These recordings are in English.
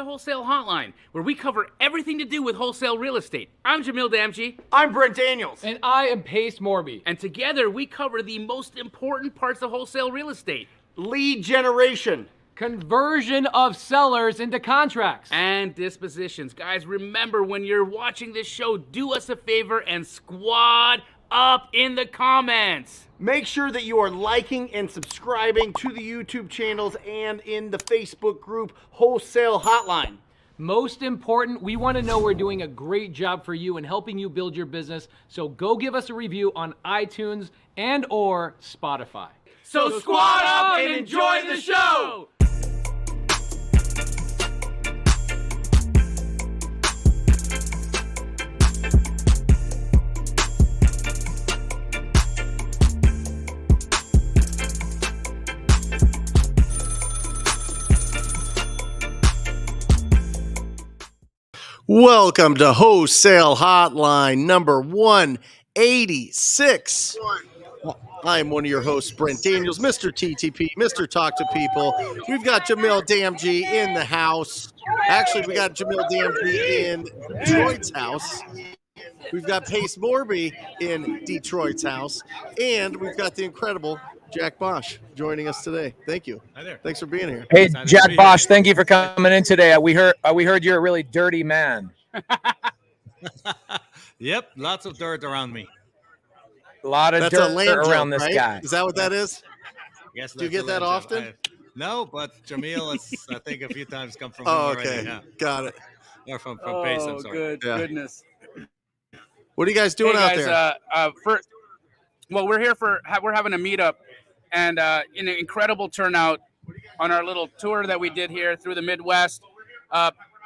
to Wholesale Hotline, where we cover everything to do with wholesale real estate. I'm Jamil Damji. I'm Brent Daniels. And I am Morby. And together we cover the most important parts of wholesale real estate. Lead generation. Conversion of sellers into contracts. And dispositions. Guys, remember when you're watching this show, do us a favor and squad up in the comments. Make sure that you are liking and subscribing to the YouTube channels and in the Facebook group Wholesale Hotline. Most important, we want to know we're doing a great job for you and helping you build your business. So go give us a review on iTunes and or Spotify. So squad up and enjoy the show! Welcome to Wholesale Hotline number 186. I'm one of your hosts, Brent Daniels, Mr. TTP, Mr. Talk to People. We've got Jamil Damji in the house. Actually, we got Jamil Damji in Detroit's house. We've got Pace Morby in Detroit's house. And we've got the incredible Jack Bosch joining us today. Thank you. Hi there. Thanks for being here. Hey, Jack Bosch, thank you for coming in today. We heard you're a really dirty man. Yep, lots of dirt around me. A lot of That's dirt a land around joke, this right? guy. Is that what that is? Yes. Do you get that often? No, but Jamil has, I think, a few times come from Oh, him okay. already. Yeah. Got it. Or from Pace, I'm sorry. Yeah. Goodness. What are you guys doing out there? We're here we're having a meetup, and an incredible turnout on our little tour that we did here through the Midwest.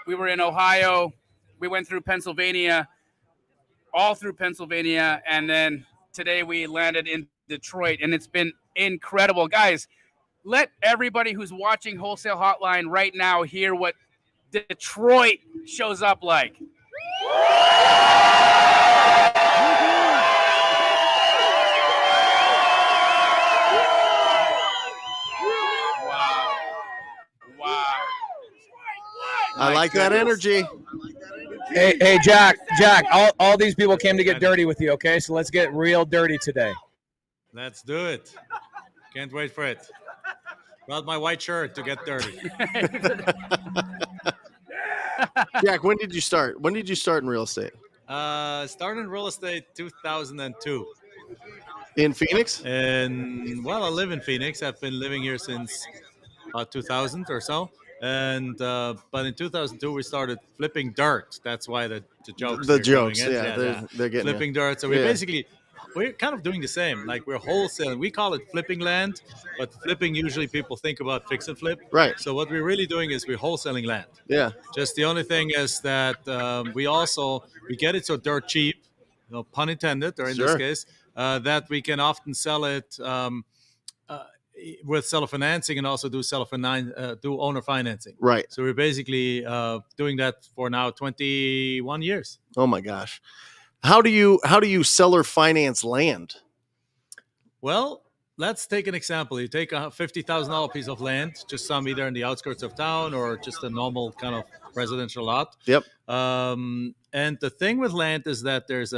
We were in Ohio, we went through Pennsylvania, all through Pennsylvania, and then today we landed in Detroit, and it's been incredible. Guys, let everybody who's watching Wholesale Hotline right now hear what Detroit shows up like. I like that energy. Hey, Jack, all these people came to get dirty with you, okay? So let's get real dirty today. Let's do it. Can't wait for it. Brought my white shirt to get dirty. Jack, when did you start? When did you start in real estate? Started in real estate 2002. In Phoenix? And, well, I live in Phoenix. I've been living here since about 2000 or so. And but in 2002 we started flipping dirt. That's why the jokes. The are jokes, going in. yeah, they're getting flipping dirt. So we're kind of doing the same. Like we're wholesaling. We call it flipping land, but flipping usually people think about fix and flip. Right. So what we're really doing is we're wholesaling land. Yeah. Just the only thing is that we get it so dirt cheap, pun intended, or in this case, that we can often sell it. With seller financing and also do do owner financing. Right. So we're basically doing that for now 21 years. Oh my gosh. How do you seller finance land? Well, let's take an example. You take a $50,000 piece of land, just some either in the outskirts of town or just a normal kind of residential lot. Yep. And the thing with land is that there's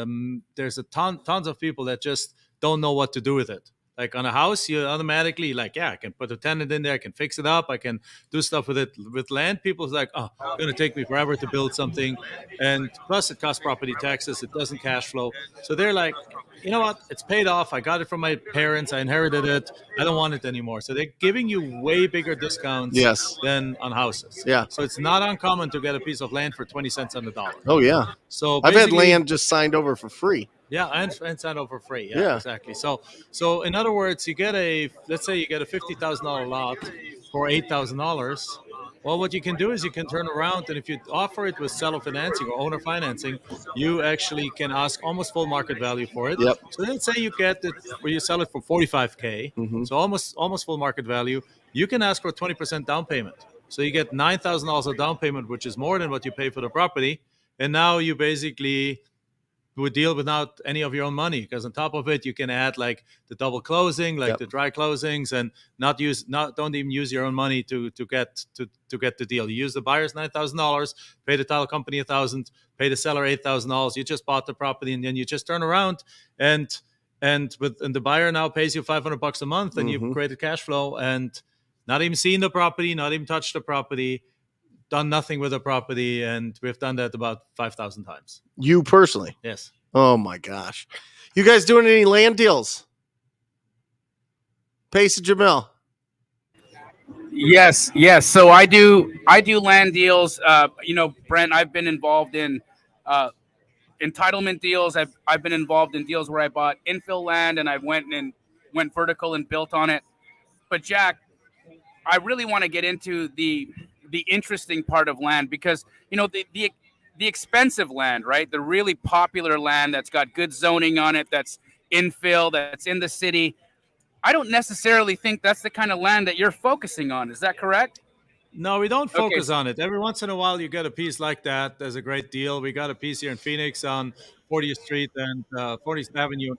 tons of people that just don't know what to do with it. Like on a house, you automatically I can put a tenant in there, I can fix it up, I can do stuff with it. With land, people is like, oh, it's going to take me forever to build something. And plus it costs property taxes, it doesn't cash flow. So they're like, you know what, it's paid off. I got it from my parents. I inherited it. I don't want it anymore. So they're giving you way bigger discounts than on houses. Yeah. So it's not uncommon to get a piece of land for 20 cents on the dollar. Oh, yeah. So I've had land just signed over for free. Yeah, and signed over for free. Yeah, exactly. So in other words, let's say you get a $50,000 lot for $8,000. Well, what you can do is you can turn around, and if you offer it with seller financing or owner financing, you actually can ask almost full market value for it. Yep. So let's say you get it where you sell it for $45K, so almost full market value. You can ask for a 20% down payment. So you get $9,000 of down payment, which is more than what you pay for the property, and now you basically would deal without any of your own money, because on top of it you can add like the double closing, like the dry closings, and don't even use your own money to get the deal. You use the buyer's $9,000, pay the title company $1,000, pay the seller $8,000. You just bought the property, and then you just turn around and the buyer now pays you $500 a month, and you've created cash flow, and not even seen the property, not even touched the property, done nothing with the property, and we've done that about 5,000 times. You personally? Yes. Oh my gosh. You guys doing any land deals? Pace and Jamil. Yes. So I do land deals. Brent, I've been involved in entitlement deals. I've been involved in deals where I bought infill land and I went vertical and built on it. But Jack, I really want to get into the interesting part of land, because the expensive land, right? The really popular land that's got good zoning on it, that's infill, that's in the city. I don't necessarily think that's the kind of land that you're focusing on. Is that correct? No, we don't focus on it. Every once in a while, you get a piece like that. There's a great deal. We got a piece here in Phoenix on 40th Street and 40th Avenue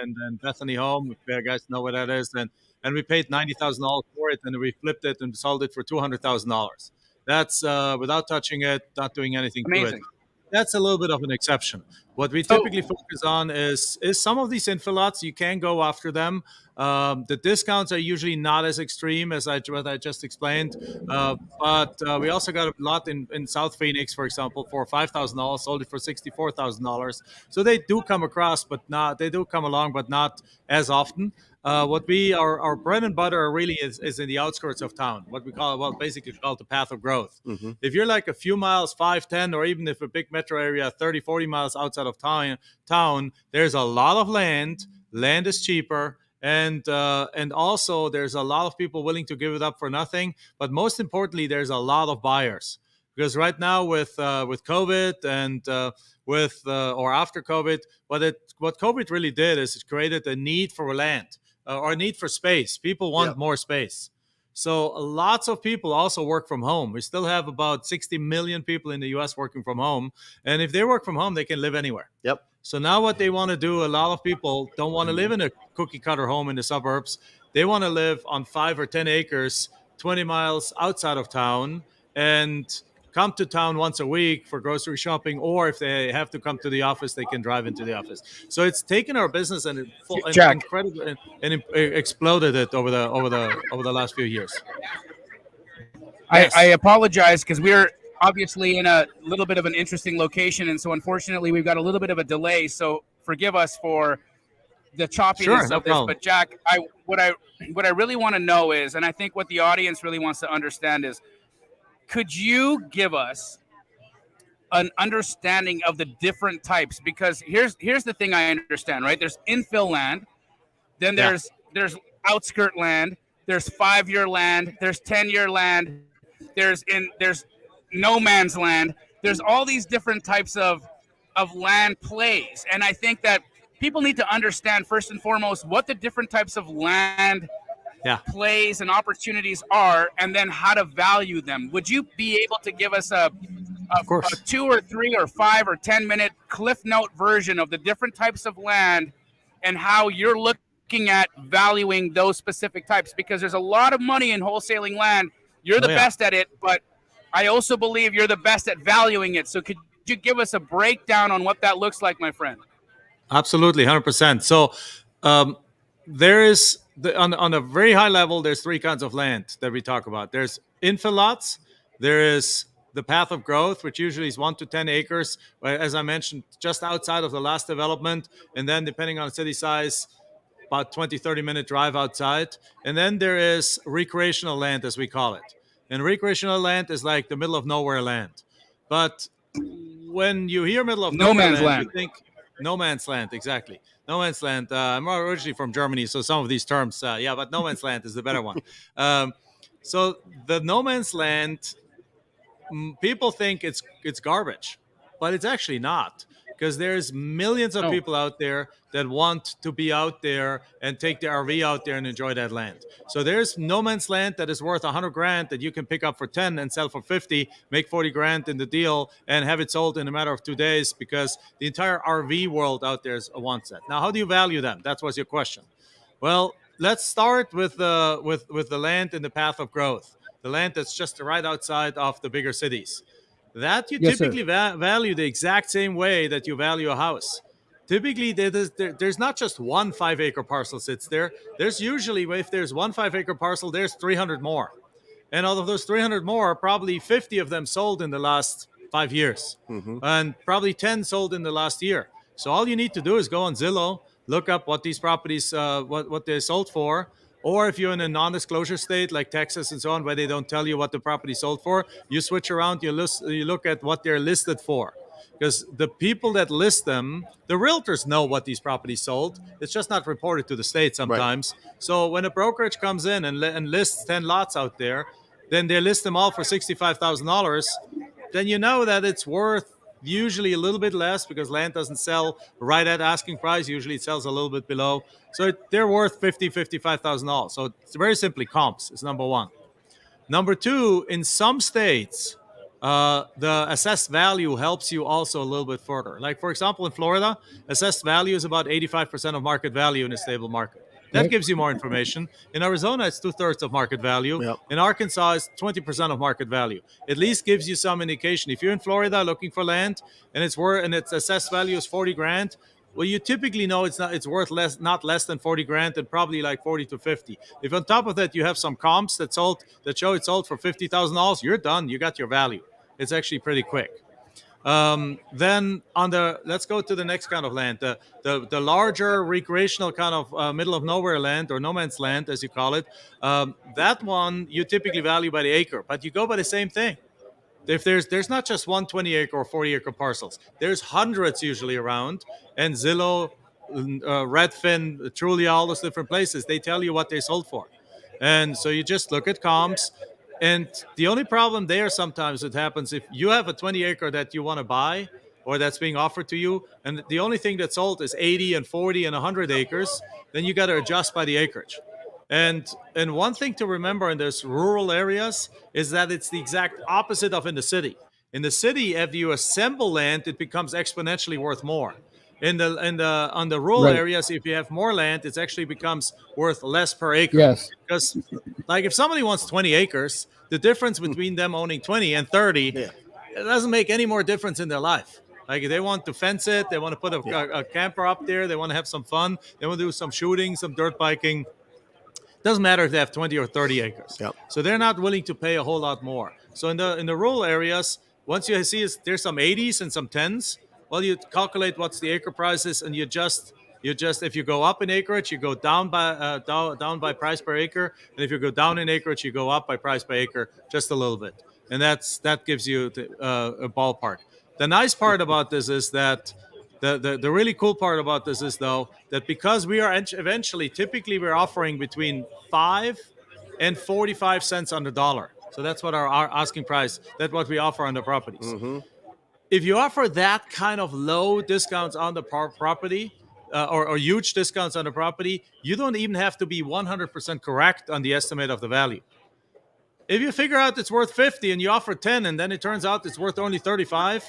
and Bethany Home, if you guys know where that is. And we paid $90,000 for it, and we flipped it and sold it for $200,000. That's without touching it, not doing anything to it. That's a little bit of an exception. What we typically focus on is some of these infill lots. You can go after them. The discounts are usually not as extreme as what I just explained. But we also got a lot in South Phoenix, for example, for $5,000, sold it for $64,000. So they do come along, but not as often. Our bread and butter really is in the outskirts of town, what we call, basically called the path of growth. If you're like a few miles, 5, 10, or even if a big metro area, 30, 40 miles outside of town, there's a lot of land. Land is cheaper. And also there's a lot of people willing to give it up for nothing. But most importantly, there's a lot of buyers, because right now with COVID and or after COVID, what COVID really did is it created a need for land or a need for space. People want more space. So lots of people also work from home. We still have about 60 million people in the U.S. working from home. And if they work from home, they can live anywhere. Yep. So now what they want to do, a lot of people don't want to live in a cookie cutter home in the suburbs. They want to live on 5 or 10 acres, 20 miles outside of town, and come to town once a week for grocery shopping, or if they have to come to the office, they can drive into the office. So it's taken our business and incredibly and exploded it over the last few years. Yes. I apologize, because we're obviously in a little bit of an interesting location, and so unfortunately we've got a little bit of a delay. So forgive us for the choppiness of this. Problem. But Jack, what I really want to know is, and I think what the audience really wants to understand is, could you give us an understanding of the different types? Because here's the thing I understand, right? There's infill land, then there's outskirt land, there's 5-year land, there's 10-year land, there's no man's land. There's all these different types of land plays, and I think that people need to understand first and foremost what the different types of land plays and opportunities are, and then how to value them. Would you be able to give us a 2 or 3 or 5 or 10 minute cliff note version of the different types of land and how you're looking at valuing those specific types? Because there's a lot of money in wholesaling land. You're the best at it, but I also believe you're the best at valuing it. So could you give us a breakdown on what that looks like, my friend? Absolutely, 100%. So there is, on a very high level, there's 3 kinds of land that we talk about. There's infill lots. There is the path of growth, which usually is 1 to 10 acres, as I mentioned, just outside of the last development. And then depending on city size, about 20, 30-minute drive outside. And then there is recreational land, as we call it. And recreational land is like the middle of nowhere land. But when you hear middle of nowhere land, you think no man's land, exactly. No man's land. I'm originally from Germany, so some of these terms, but no man's land is the better one. So the no man's land, people think it's garbage, but it's actually not. because there's millions of people out there that want to be out there and take the RV out there and enjoy that land. So there's no man's land that is worth 100 grand that you can pick up for 10 and sell for 50, make 40 grand in the deal and have it sold in a matter of 2 days, because the entire RV world out there wants that. Now, how do you value them? That was your question. Well, let's start with the land in the path of growth, the land that's just right outside of the bigger cities. That you typically value the exact same way that you value a house. Typically, there's not just one 5-acre parcel sits there. There's usually, if there's one 5-acre parcel, there's 300 more. And out of those 300 more, probably 50 of them sold in the last 5 years. And probably 10 sold in the last year. So all you need to do is go on Zillow, look up what these properties, what they sold for. Or if you're in a non-disclosure state like Texas and so on, where they don't tell you what the property sold for, you switch around, you look at what they're listed for. Because the people that list them, the realtors know what these properties sold. It's just not reported to the state sometimes. Right. So when a brokerage comes in and lists 10 lots out there, then they list them all for $65,000. Then you know that it's worth usually a little bit less, because land doesn't sell right at asking price. Usually it sells a little bit below. So they're worth $55,000. So it's very simply comps is number one. Number two, in some states, the assessed value helps you also a little bit further. Like, for example, in Florida, assessed value is about 85% of market value in a stable market. That gives you more information. In Arizona, it's 2/3 of market value. Yep. In Arkansas, it's 20% of market value. At least gives you some indication. If you're in Florida looking for land and its assessed value is 40 grand, well, you typically know it's worth not less than 40 grand, and probably like 40 to 50. If on top of that you have some comps that show it sold for $50,000, you're done. You got your value. It's actually pretty quick. Then let's go to the next kind of land, the larger recreational kind of middle of nowhere land, or no man's land as you call it. That one you typically value by the acre, but you go by the same thing. If there's not just one 20-acre or 40-acre parcels, there's hundreds usually around, and Zillow, Redfin, Trulia, all those different places, they tell you what they sold for. And so you just look at comps. And the only problem there sometimes it happens if you have a 20-acre that you want to buy or that's being offered to you, and the only thing that's sold is 80 and 40 and 100 acres, then you got to adjust by the acreage. And one thing to remember in those rural areas is that it's the exact opposite of in the city. In the city, if you assemble land, it becomes exponentially worth more. On the rural areas, if you have more land, it actually becomes worth less per acre. Yes. Because, like, if somebody wants 20 acres, the difference between them owning 20 and 30, it doesn't make any more difference in their life. Like, they want to fence it, they want to put a camper up there, they want to have some fun, they want to do some shooting, some dirt biking. Doesn't matter if they have 20 or 30 acres. Yep. So they're not willing to pay a whole lot more. So in the rural areas, once you see there's some 80s and some 10s, well, you calculate what's the acre prices, and you just if you go up in acreage, you go down by price per acre, and if you go down in acreage, you go up by price per acre just a little bit, and that gives you a ballpark. The nice part about this is that the really cool part about this is, though, that because we are typically we're offering between 5 and 45 cents on the dollar. So that's what our asking price. That's what we offer on the properties. Mm-hmm. If you offer that kind of low discounts on the property, or huge discounts on the property, you don't even have to be 100% correct on the estimate of the value. If you figure out it's worth 50 and you offer 10, and then it turns out it's worth only 35,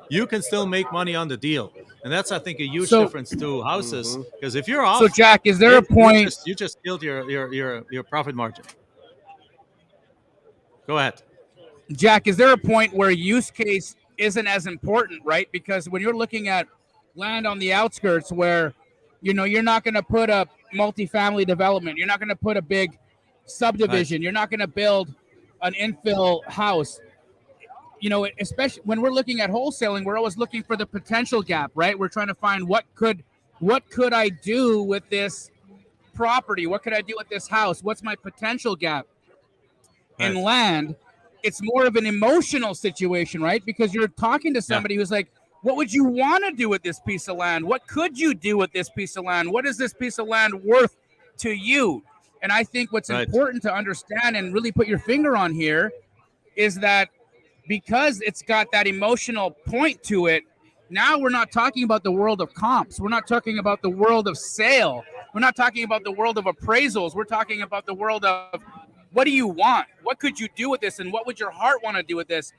you can still make money on the deal. And that's, I think, a huge difference to houses. Because if you're off, so Jack, is there a point? You just killed your profit margin. Go ahead, Jack. Is there a point where use case isn't as important, right? Because when you're looking at land on the outskirts where, you're not going to put a multifamily development, you're not going to put a big subdivision, you're not going to build an infill house. Especially when we're looking at wholesaling, we're always looking for the potential gap, right? We're trying to find what could I do with this property? What could I do with this house? What's my potential gap? In land, it's more of an emotional situation, right? Because you're talking to somebody who's like, what would you want to do with this piece of land? What could you do with this piece of land? What is this piece of land worth to you? And I think what's important to understand and really put your finger on here is that because it's got that emotional point to it, Now we're not talking about the world of comps. We're not talking about the world of sale. We're not talking about the world of appraisals. We're talking about the world of what do you want? What could you do with this? And what would your heart want to do with this?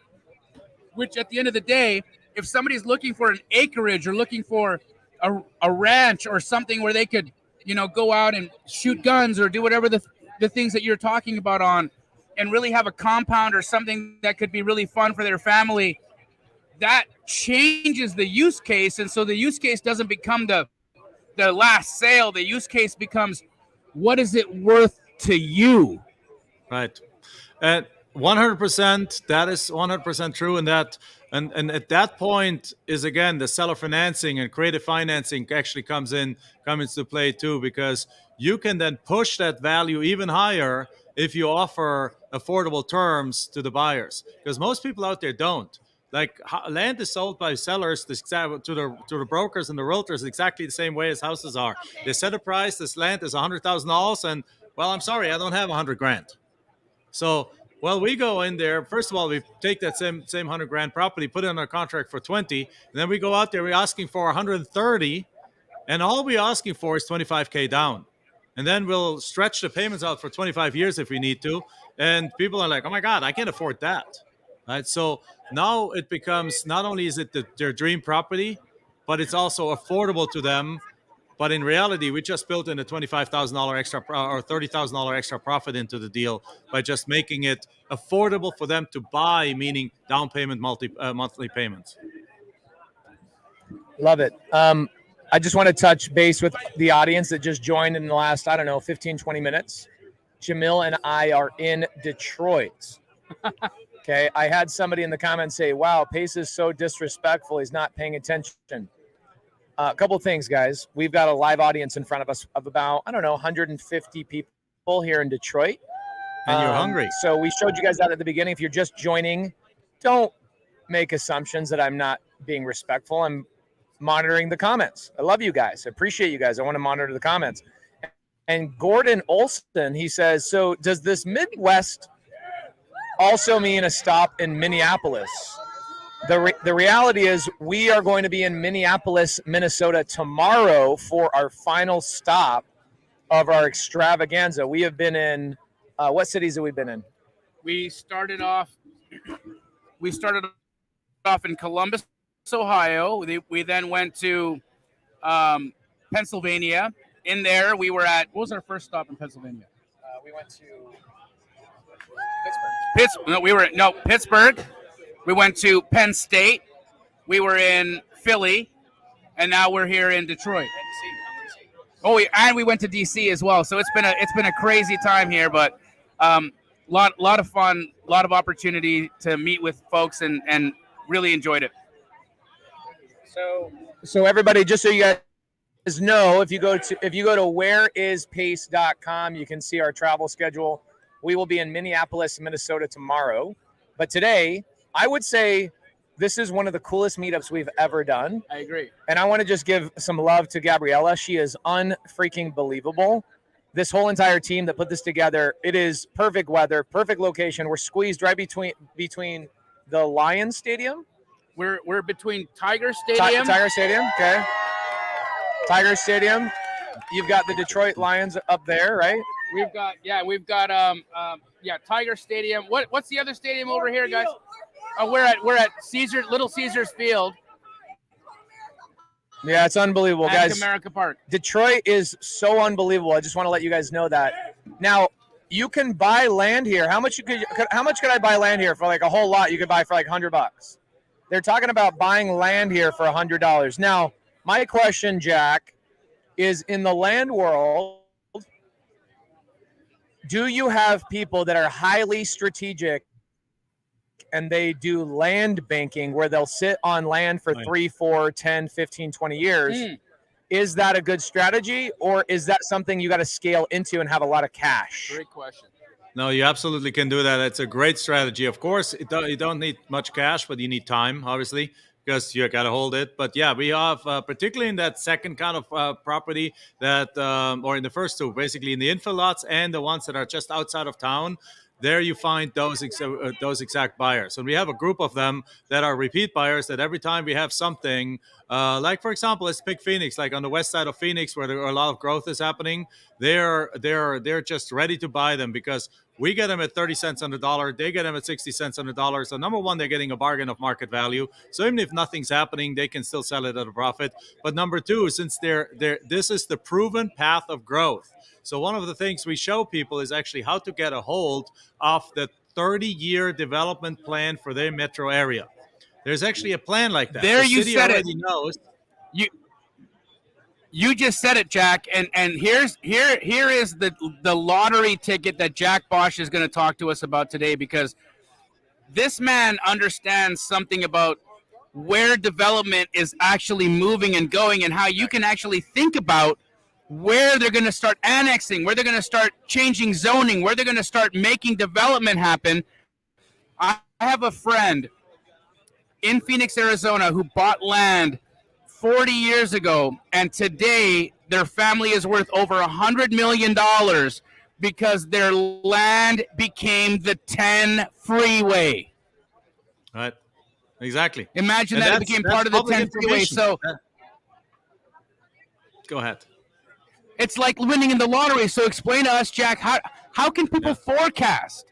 Which at the end of the day, if somebody's looking for an acreage or looking for a ranch or something where they could, go out and shoot guns or do whatever the things that you're talking about on, and really have a compound or something that could be really fun for their family, that changes the use case. And so the use case doesn't become the last sale. The use case becomes, what is it worth to you? Right. And 100%, that is 100% true. And at that point is, again, the seller financing and creative financing actually comes into play too, because you can then push that value even higher if you offer affordable terms to the buyers, because most people out there don't. Like, land is sold by sellers to the brokers and the realtors exactly the same way as houses are. They set a price. This land is $100,000, and well, I'm sorry, I don't have $100,000. So, well, we go in there. First of all, we take that same $100,000 property, put it on our contract for 20, and then we go out there. We're asking for 130, and all we're asking for is $25K down, and then we'll stretch the payments out for 25 years if we need to. And people are like, "Oh my God, I can't afford that." Right? So now it becomes, not only is it their dream property, but it's also affordable to them. But in reality, we just built in a $25,000 extra or $30,000 extra profit into the deal by just making it affordable for them to buy, meaning down payment, monthly payments. Love it. I just want to touch base with the audience that just joined in the last, 15, 20 minutes. Jamil and I are in Detroit. Okay. I had somebody in the comments say, wow, Pace is so disrespectful. He's not paying attention. A couple of things, guys. We've got a live audience in front of us of about, 150 people here in Detroit. And you're hungry. So we showed you guys that at the beginning. If you're just joining, don't make assumptions that I'm not being respectful. I'm monitoring the comments. I love you guys. I appreciate you guys. I want to monitor the comments. And Gordon Olson, he says, so does this Midwest also mean a stop in Minneapolis? The reality is we are going to be in Minneapolis, Minnesota tomorrow for our final stop of our extravaganza. We have been in, what cities have we been in? We started off in Columbus, Ohio. We then went to Pennsylvania. In there, we were at, what was our first stop in Pennsylvania? We went to Pittsburgh. Pittsburgh. We went to Penn State. We were in Philly, and now we're here in Detroit. Oh, and we went to DC as well. So it's been a crazy time here, but lot of fun, a lot of opportunity to meet with folks, and really enjoyed it. So everybody, just so you guys know, if you go to whereispace.com, you can see our travel schedule. We will be in Minneapolis, Minnesota tomorrow, but today I would say this is one of the coolest meetups we've ever done. I agree. And I want to just give some love to Gabriella. She is unfreaking believable. This whole entire team that put this together, it is perfect weather, perfect location. We're squeezed right between the Lions Stadium. We're between Tiger Stadium. Tiger Stadium, okay. Tiger Stadium. You've got the Detroit Lions up there, right? We've got Tiger Stadium. What's the other stadium over here, guys? We're at Little Caesars Field. Yeah, it's unbelievable, guys. America Park. Detroit is so unbelievable. I just want to let you guys know that. Now, you can buy land here. How much could I buy land here for? Like a whole lot you could buy for like $100. They're talking about buying land here for $100. Now, my question, Jack, is in the land world, do you have people that are highly strategic and they do land banking where they'll sit on land for 3, 4, 10, 15, 20 years? Is that a good strategy, or is that something you got to scale into and have a lot of cash? Great question. No, you absolutely can do that. It's a great strategy. Of course, you don't need much cash, but you need time, obviously, because you got to hold it. But yeah, we have, particularly in that second kind of property or in the first two, basically in the infill lots and the ones that are just outside of town, there you find those exact buyers. And we have a group of them that are repeat buyers that every time we have something, like for example, let's pick Phoenix, like on the west side of Phoenix where a lot of growth is happening, they're just ready to buy them because we get them at 30 cents on the dollar. They get them at 60 cents on the dollar. So number one, they're getting a bargain of market value. So even if nothing's happening, they can still sell it at a profit. But number two, since this is the proven path of growth. So one of the things we show people is actually how to get a hold of the 30-year development plan for their metro area. There's actually a plan like that. There the you city said already it. knows. You just said it, Jack, and here is the lottery ticket that Jack Bosch is going to talk to us about today, because this man understands something about where development is actually moving and going, and how you can actually think about where they're going to start annexing, where they're going to start changing zoning, where they're going to start making development happen. I have a friend in Phoenix, Arizona, who bought land 40 years ago, and today their family is worth over $100 million because their land became the 10 freeway. Right. Exactly. Imagine And that it became part of the 10 freeway. information. So Go ahead. it's like winning in the lottery. So explain to us, Jack, how can people forecast?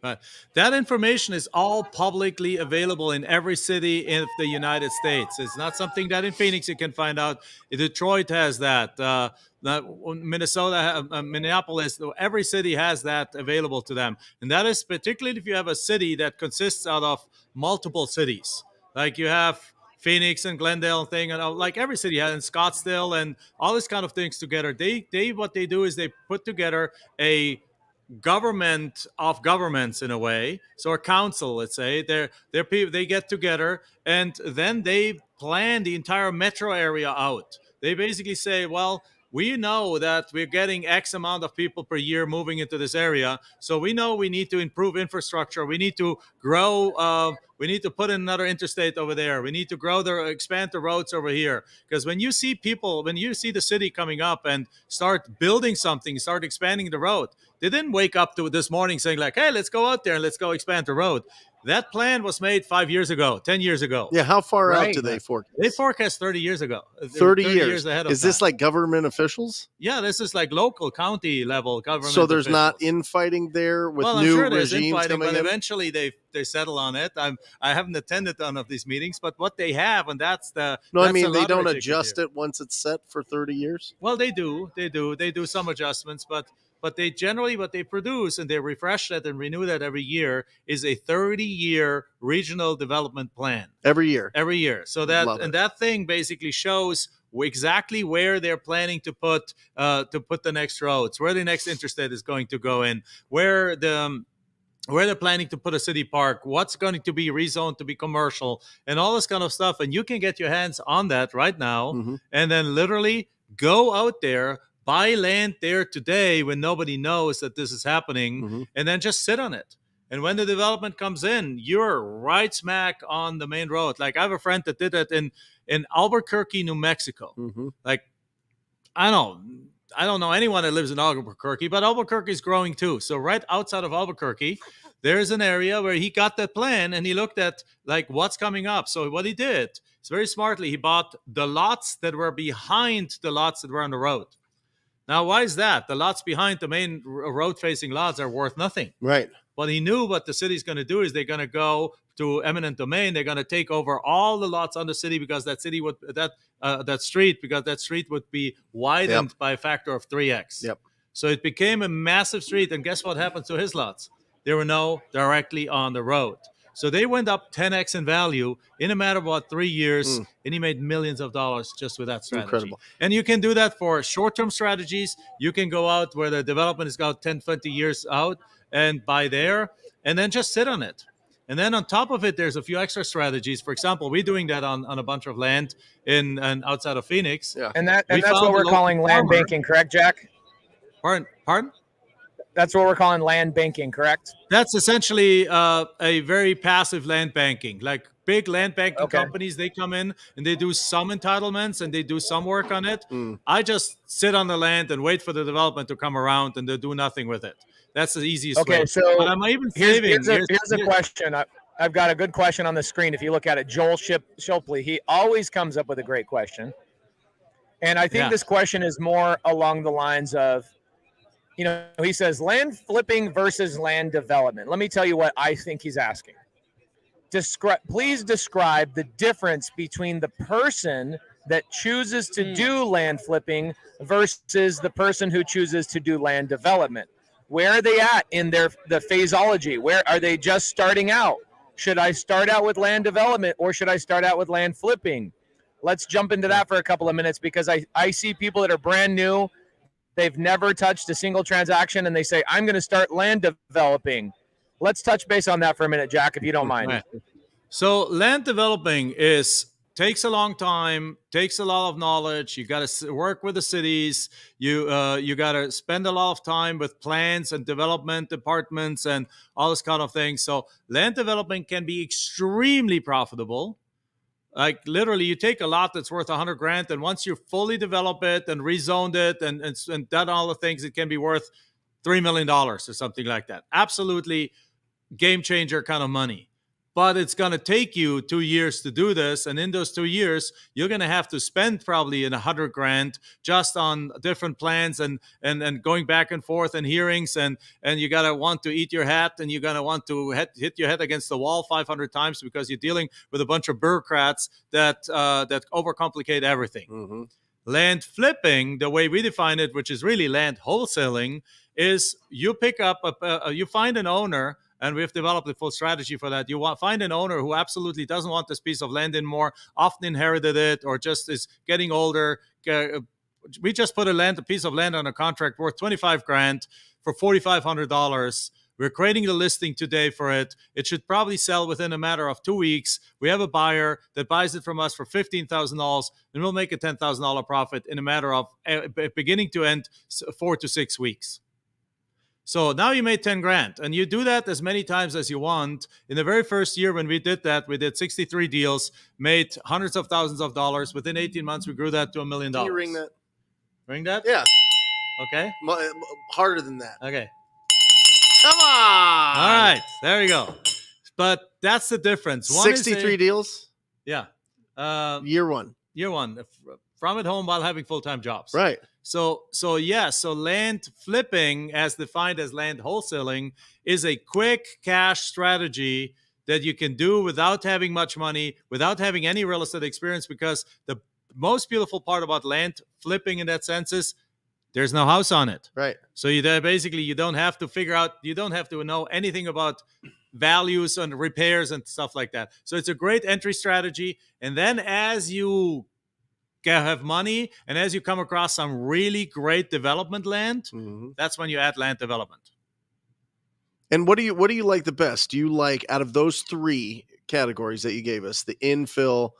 But that information is all publicly available in every city in the United States. It's not something that in Phoenix you can find out. Detroit has that. Minnesota, Minneapolis, every city has that available to them. And that is particularly if you have a city that consists out of multiple cities. Like you have Phoenix and Glendale thing, and like every city has, in Scottsdale and all this kind of things together. What they do is they put together a government of governments in a way, so a council, let's say, they're people, they get together and then they plan the entire metro area out. They basically say, well, we know that we're getting X amount of people per year moving into this area, so we know we need to improve infrastructure, we need to grow, we need to put in another interstate over there, we need to expand the roads over here. Because when you see the city coming up and start building something, start expanding the road, they didn't wake up to this morning saying like, hey, let's go out there and let's go expand the road. That plan was made 5 years ago, 10 years ago. Yeah, how far out Right. do they forecast? They forecast 30 years ago. 30 years ahead of Is this time. like government officials? Yeah, this is like local county level government. So there's not officials. infighting there with Well, I'm new sure there's regimes infighting, coming but in? eventually they settle on it. I haven't attended none of these meetings, but what they have, and that's the No, I that's mean, the they don't lottery ticket adjust here. it once it's set for 30 years? Well, they do some adjustments, but they generally what they produce and they refresh that and renew that every year is a 30-year regional development plan. Every year. So Love it. that thing basically shows exactly where they're planning to put the next roads, where the next interstate is going to go in, where they're planning to put a city park, what's going to be rezoned to be commercial, and all this kind of stuff. And you can get your hands on that right now, Mhm. and then literally go out there, buy land there today when nobody knows that this is happening, Mhm. and then just sit on it. And when the development comes in, you're right smack on the main road. Like I have a friend that did that in Albuquerque, New Mexico. Mhm. Like I don't know anyone that lives in Albuquerque, but Albuquerque is growing too. So right outside of Albuquerque, there's an area where he got that plan and he looked at like what's coming up. So what he did is very smartly, he bought the lots that were behind the lots that were on the road. Now, why is that? The lots behind the main road-facing lots are worth nothing. Right. Well, he knew what the city's going to do is they're going to go to eminent domain. They're going to take over all the lots on the city because that street would be widened by a factor of 3x. Yep. So it became a massive street. And guess what happened to his lots? They were now directly on the road. So they went up 10x in value in a matter of about 3 years, and he made millions of dollars just with that strategy. Incredible. And you can do that for short-term strategies. You can go out where the development is got 10, 20 years out and buy there, and then just sit on it. And then on top of it, there's a few extra strategies. For example, we're doing that on a bunch of land in and outside of Phoenix. Yeah. And We that's found what a we're local calling land farmer. banking, correct, Jack? Pardon? That's what we're calling land banking, correct? That's essentially a very passive land banking. Like big land banking Okay. companies, they come in and they do some entitlements and they do some work on it. Mm. I just sit on the land and wait for the development to come around and they do nothing with it. That's the easiest way. Okay, so but I'm even saving. here's a question. I've got a good question on the screen. If you look at it, Joel Shipley, he always comes up with a great question. And I think this question is more along the lines of, he says land flipping versus land development. Let me tell you what I think he's asking. Please describe the difference between the person that chooses to do land flipping versus the person who chooses to do land development. Where are they at in the phraseology? Where are they just starting out? Should I start out with land development or should I start out with land flipping? Let's jump into that for a couple of minutes because I see people that are brand new. They've never touched a single transaction and they say, I'm going to start land developing. Let's touch base on that for a minute, Jack, if you don't mind. Right. So land developing takes a long time, takes a lot of knowledge. You got to work with the cities. You got to spend a lot of time with plans and development departments and all this kind of thing. So land development can be extremely profitable. Like literally, you take a lot that's worth $100,000, and once you fully develop it and rezoned it and done all the things, it can be worth $3 million or something like that. Absolutely game changer kind of money. But it's going to take you 2 years to do this. And in those 2 years, you're going to have to spend probably $100,000 just on different plans and going back and forth and hearings. And you got to want to eat your hat and you're going to want to hit your head against the wall 500 times because you're dealing with a bunch of bureaucrats that overcomplicate everything. Mm-hmm. Land flipping, the way we define it, which is really land wholesaling, is you pick up, you find an owner. And we've developed a full strategy for that. You find an owner who absolutely doesn't want this piece of land anymore, often inherited it, or just is getting older. We just put a piece of land on a contract worth $25,000 for $4,500. We're creating the listing today for it. It should probably sell within a matter of 2 weeks. We have a buyer that buys it from us for $15,000, and we'll make a $10,000 profit in a matter of beginning to end 4 to 6 weeks. So now you made $10,000, and you do that as many times as you want. In the very first year when we did that, we did 63 deals, made hundreds of thousands of dollars. Within 18 months, we grew that to $1 million. Can you ring that? Ring that? Yeah. Okay. Harder than that. Okay. Come on. All right. There you go. But that's the difference. 63 deals? Yeah. Year one. Year one. From at home while having full-time jobs. Right. So land flipping, as defined as land wholesaling, is a quick cash strategy that you can do without having much money, without having any real estate experience, because the most beautiful part about land flipping in that sense is there's no house on it. Right. So you don't have to know anything about values and repairs and stuff like that. So it's a great entry strategy. And then as you have money and as you come across some really great development land, mm-hmm. that's when you add land development. And what do you like the best? Do you like, out of those three categories that you gave us, the infill,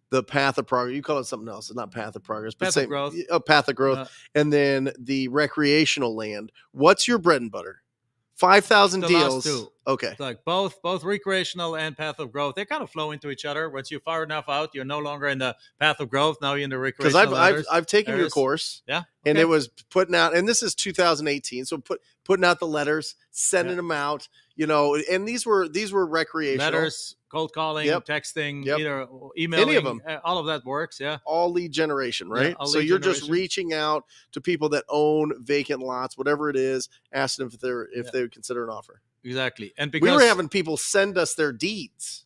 the path of progress, you call it something else, it's not path of progress, but path of growth. Path of growth, and then the recreational land, what's your bread and butter? 5,000 deals. Last two. Okay. Like both recreational and path of growth, they kind of flow into each other. Once you far enough out, you're no longer in the path of growth. Now you're in the recreational. Because I've taken your course. Yeah. Okay. And it was putting out, and this is 2018. So putting out the letters, sending them out, and these were recreational. Letters, cold calling, texting, either emailing, any of them. All of that works. Yeah. All lead generation, right? Yeah, so you're just reaching out to people that own vacant lots, whatever it is, asking them if they would consider an offer. Exactly. And because we were having people send us their deeds.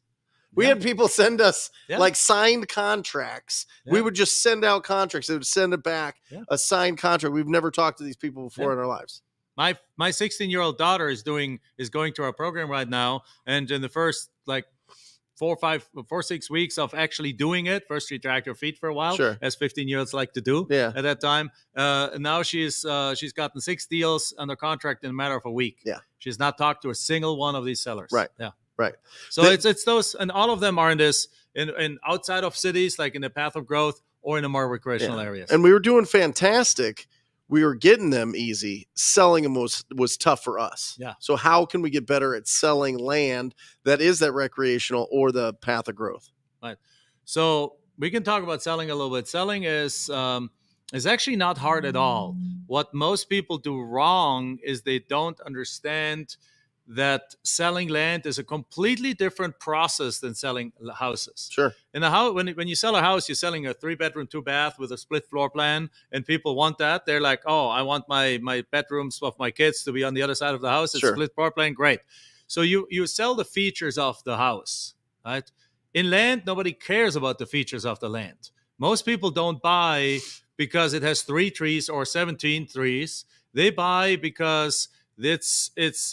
We had people send us like signed contracts. Yeah. We would just send out contracts. They would send it back, a signed contract. We've never talked to these people before in our lives. My 16-year-old daughter is going through our program right now, and in the first 6 weeks of actually doing it, first she dragged her feet for a while, as 15-year-olds like to do at that time. And now she's gotten 6 deals under contract in a matter of a week. Yeah, she's not talked to a single one of these sellers. Right. Yeah. Right. So it's those, and all of them are in outside of cities, like in the path of growth or in the more recreational areas. And we were doing fantastic. We were getting them easy. Selling them was tough for us. Yeah. So how can we get better at selling land that is that recreational or the path of growth? Right. So we can talk about selling a little bit. Selling is actually not hard at all. what most people do wrong is they don't understand that selling land is a completely different process than selling houses. Sure. In a house, when you sell a house, you're selling a 3-bedroom, 2-bath with a split floor plan, and people want that. They're like, oh, I want my bedrooms of my kids to be on the other side of the house. It's Sure. split floor plan, great. So you sell the features of the house, right? In land, nobody cares about the features of the land. Most people don't buy because it has 3 trees or 17 trees. They buy because it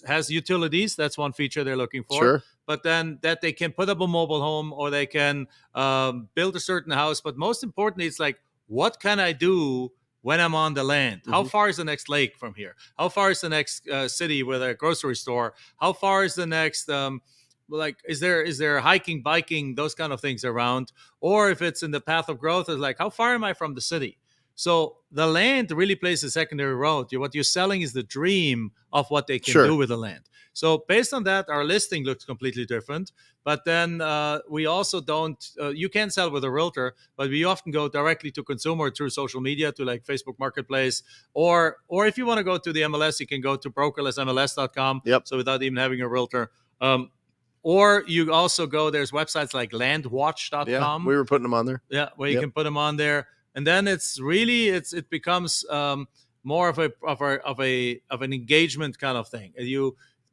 has utilities. That's one feature they're looking for. Sure. But then that they can put up a mobile home or they can build a certain house. But most importantly, it's like, what can I do when I'm on the land? How far is the next lake from here? How far is the next city with a grocery store? How far is the next is there hiking, biking, those kind of things around? Or if it's in the path of growth, it's like, how far am I from the city? So the land really plays a secondary role. What you're selling is the dream of what they can do with the land. So based on that, our listing looks completely different. But then we also don't, you can sell with a realtor, but we often go directly to consumer through social media, to like Facebook Marketplace. Or if you want to go to the MLS, you can go to brokerlessmls.com. Yep. So without even having a realtor. Or you also go, there's websites like landwatch.com. Yeah, we were putting them on there. Yeah, where you can put them on there. And then it's really it becomes more of an engagement kind of thing.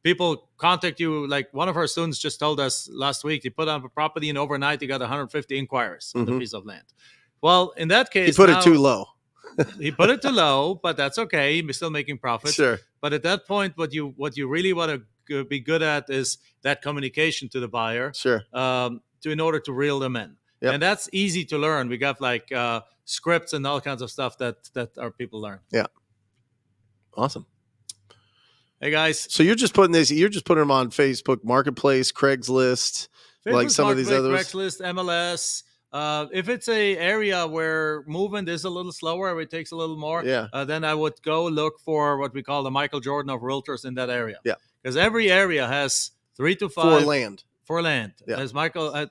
People contact you. Like one of our students just told us last week, he put on a property and overnight he got 150 inquiries on the piece of land. Well, in that case, he put it too low. He put it too low, but that's okay. He's still making profits. Sure. But at that point, what you really want to be good at is that communication to the buyer. Sure. In order to reel them in. Yep. And that's easy to learn. We got like scripts and all kinds of stuff that our people learn. Yeah. Awesome. Hey guys. So you're just putting them on Facebook Marketplace, Craigslist, like some of these others. Craigslist, MLS. If it's a area where movement is a little slower, or it takes a little more, then I would go look for what we call the Michael Jordan of realtors in that area. Yeah. Because every area has 3 to 5 for land. Yeah. As Michael,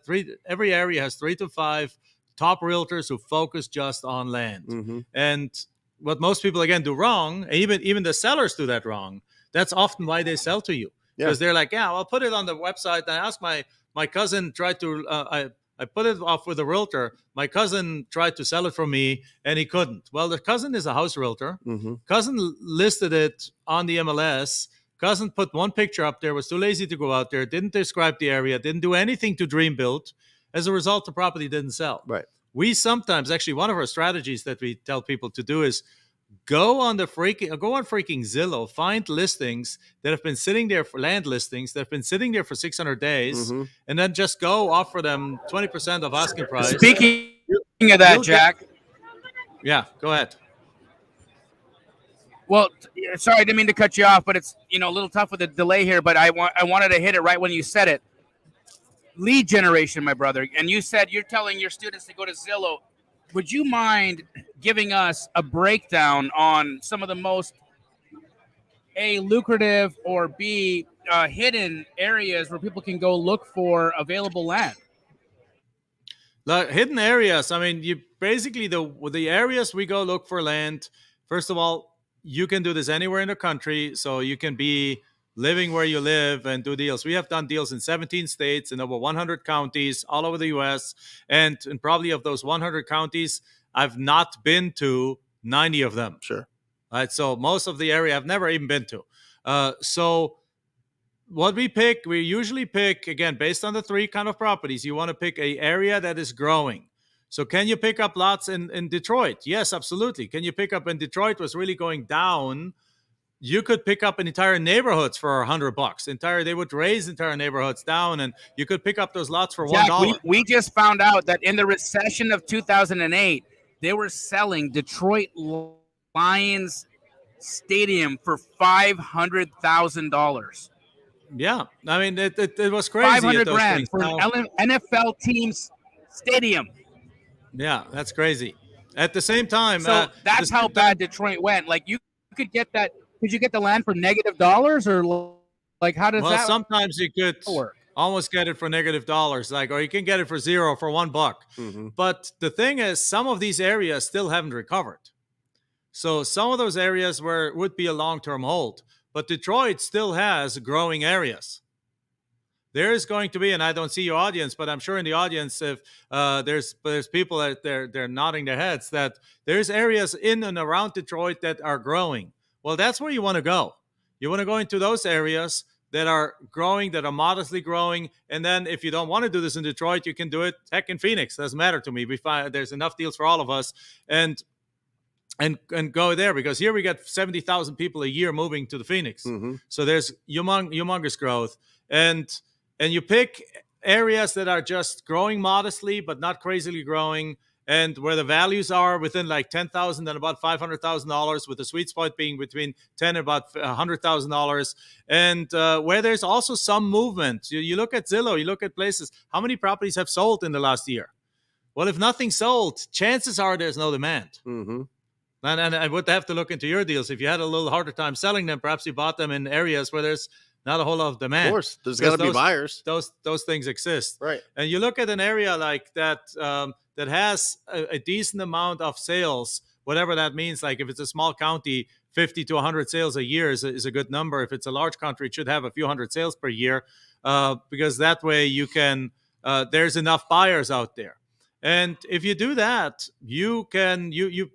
every area has 3 to 5 top realtors who focus just on land. And what most people again do wrong, and even the sellers do that wrong. That's often why they sell to you, because they're like, yeah, I'll put it on the website. And I asked my cousin tried to I put it off with a realtor. My cousin tried to sell it for me, and he couldn't. Well, the cousin is a house realtor. Cousin listed it on the MLS. Cousin put one picture up there, was too lazy to go out there, didn't describe the area, didn't do anything to dream build. As a result, the property didn't sell. Right. We sometimes, actually, one of our strategies that we tell people to do is go on freaking Zillow, find listings that have been sitting there for land listings that have been sitting there for 600 days, and then just go offer them 20% of asking price. Speaking of that, Jack. Yeah, go ahead. Well, sorry, I didn't mean to cut you off, but it's a little tough with the delay here. But I wanted to hit it right when you said it. Lead generation, my brother, and you said you're telling your students to go to Zillow. Would you mind giving us a breakdown on some of the most A, lucrative, or B, hidden areas where people can go look for available land? Like hidden areas, I mean, you basically the areas we go look for land. First of all, you can do this anywhere in the country, so you can be living where you live and do deals. We have done deals in 17 states in over 100 counties all over the U.S. And probably of those 100 counties, I've not been to 90 of them. Sure. Right. So most of the area I've never even been to. So what we usually pick, again, based on the 3 kind of properties, you want to pick an area that is growing. So can you pick up lots in Detroit? Yes, absolutely. Can you pick up in Detroit was really going down? You could pick up entire neighborhoods for $100. They would raise entire neighborhoods down, and you could pick up those lots for $1. We just found out that in the recession of 2008, they were selling Detroit Lions Stadium for $500,000. Yeah, I mean it was crazy. $500,000 for an NFL team's stadium. Yeah, that's crazy. At the same time, so that's how bad Detroit went. Like you could get that. Could you get the land for $-, or like how does that? Well, sometimes you could work? Almost get it for $, like, or you can get it for $0 for $1. But the thing is, some of these areas still haven't recovered. So some of those areas would be a long-term hold. But Detroit still has growing areas. There is going to be, and I don't see your audience, but I'm sure in the audience, if there's people that they're nodding their heads, that there's areas in and around Detroit that are growing. Well, that's where you want to go. You want to go into those areas that are growing, that are modestly growing, and then if you don't want to do this in Detroit, you can do it heck in Phoenix. Doesn't matter to me. We find there's enough deals for all of us, and go there, because here we got 70,000 people a year moving to the Phoenix. So there's humongous growth, and you pick areas that are just growing modestly but not crazily growing, and where the values are within like $10,000 and about $500,000, with the sweet spot being between $10,000 and about $100,000, and where there's also some movement. You look at Zillow, you look at places. How many properties have sold in the last year? Well, if nothing sold, chances are there's no demand. And I would have to look into your deals. If you had a little harder time selling them, perhaps you bought them in areas where there's not a whole lot of demand. Of course, there's got to be buyers. Those things exist, right? And you look at an area like that that has a decent amount of sales, whatever that means. Like if it's a small county, 50 to 100 sales a year is a good number. If it's a large country, it should have a few hundred sales per year, because that way you can. There's enough buyers out there. And if you do that, you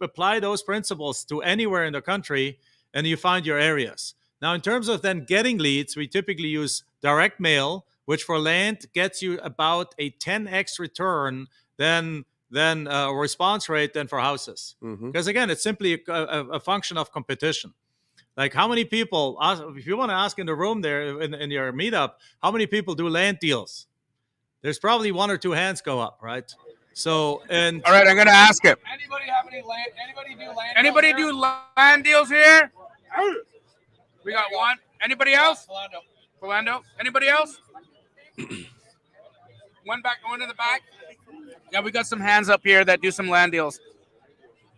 apply those principles to anywhere in the country, and you find your areas. Now, in terms of then getting leads, we typically use direct mail, which for land gets you about a 10x return than a response rate than for houses. Because again, it's simply a function of competition. Like how many people, if you want to ask in the room there in your meetup, how many people do land deals? There's probably one or two hands go up, right? So, and all right, I'm going to ask it. Anybody have any land? Anybody do land? Anybody do land deals here? We got one. Anybody else? Philando. Anybody else? One in the back. Yeah, we got some hands up here that do some land deals.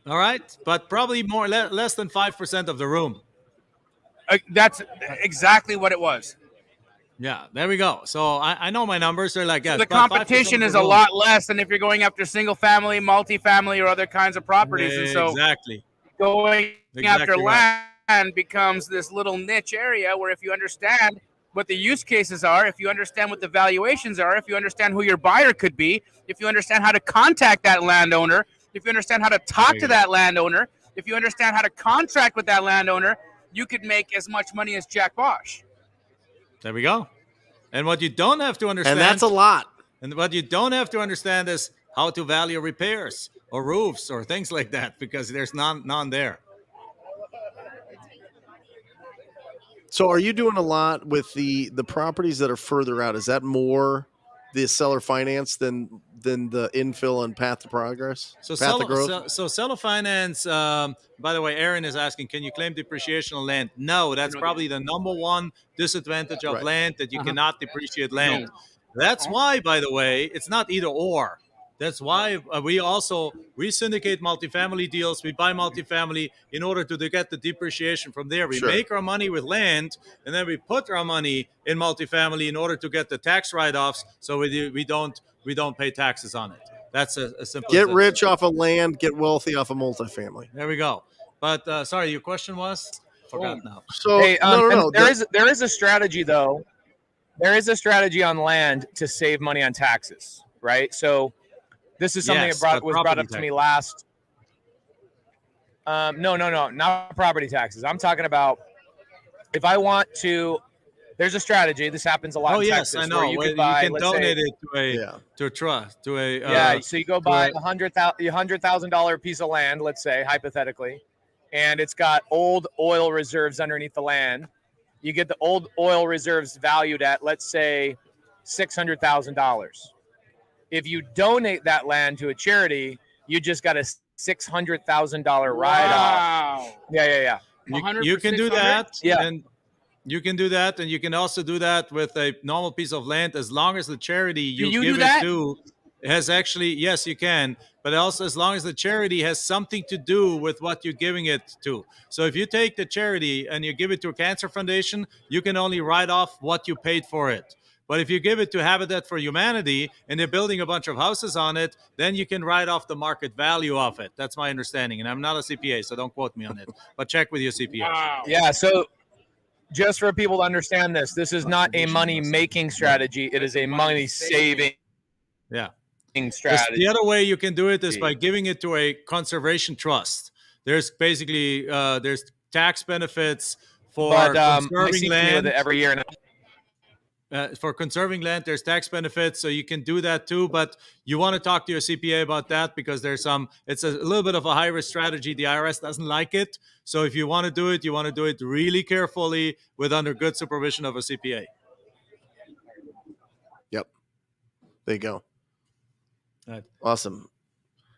All right, but probably less than 5% of the room. That's exactly what it was. Yeah, there we go. So I know my numbers. They're like, yes, the competition is a lot less than if you're going after single family, multifamily, or other kinds of properties. And so going after land becomes this little niche area where if you understand what the use cases are, if you understand what the valuations are, if you understand who your buyer could be, if you understand how to contact that landowner, if you understand how to talk to that landowner, if you understand how to contract with that landowner, you could make as much money as Jack Bosch. There we go. And what you don't have to understand, and that's a lot. And what you don't have to understand is how to value repairs or roofs or things like that, because there's none there. So are you doing a lot with the properties that are further out? Is that more the seller finance than the infill and path to progress? So seller finance, by the way, Aaron is asking, can you claim depreciation on land? No, that's probably the number one disadvantage of land, that you cannot depreciate land. That's why, by the way, it's not either or. That's why we syndicate multifamily deals. We buy multifamily in order to get the depreciation from there. We make our money with land, and then we put our money in multifamily in order to get the tax write-offs, so we don't pay taxes on it. That's a simple. Get rich off of land, get wealthy off of multifamily. There we go. But sorry, your question was? Forgot now. So hey, no. There is a strategy though. There is a strategy on land to save money on taxes, right? So this is something that was brought up to me last. No, not property taxes. I'm talking about if I want to. There's a strategy. This happens a lot in Texas. I know. Where you can donate it to a trust, to a so you go buy $100,000 piece of land, let's say hypothetically, and it's got old oil reserves underneath the land. You get the old oil reserves valued at, let's say, $600,000. If you donate that land to a charity, you just got a $600,000 write-off. Yeah. You can do that. Yeah. And you can do that, and you can also do that with a normal piece of land, as long as the charity you give it to has actually, yes, you can, but also as long as the charity has something to do with what you're giving it to. So if you take the charity and you give it to a cancer foundation, you can only write off what you paid for it. But if you give it to Habitat for Humanity and they're building a bunch of houses on it, then you can write off the market value of it. That's my understanding. And I'm not a CPA, so don't quote me on it. But check with your CPA. Yeah. So just for people to understand this is not a money-making strategy. It is a money-saving strategy. The other way you can do it is by giving it to a conservation trust. There's basically there's tax benefits for conserving land every year. For conserving land, there's tax benefits, so you can do that too. But you want to talk to your CPA about that because it's a little bit of a high risk strategy. The IRS doesn't like it, so if you want to do it, you want to do it really carefully with under good supervision of a CPA. Yep, there you go. Right. Awesome.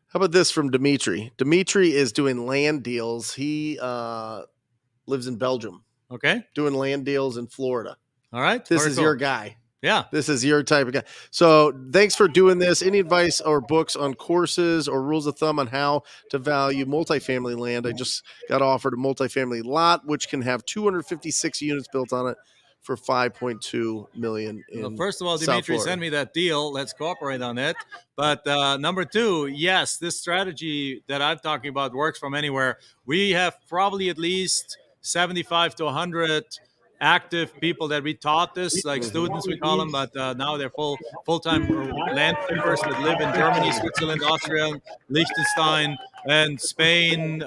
How about this from Dimitri? Dimitri is doing land deals. He lives in Belgium. Okay, doing land deals in Florida. All right. This is your guy. Yeah. This is your type of guy. So thanks for doing this. Any advice or books on courses or rules of thumb on how to value multifamily land? I just got offered a multifamily lot, which can have 256 units built on it for $5.2 million. Well, first of all, Dimitri, send me that deal. Let's cooperate on it. But number two, yes, this strategy that I'm talking about works from anywhere. We have probably at least 75 to 100 active people that we taught this, like students we call them, but now they're full-time land flippers that live in Germany, Switzerland, Austria, Liechtenstein, and Spain,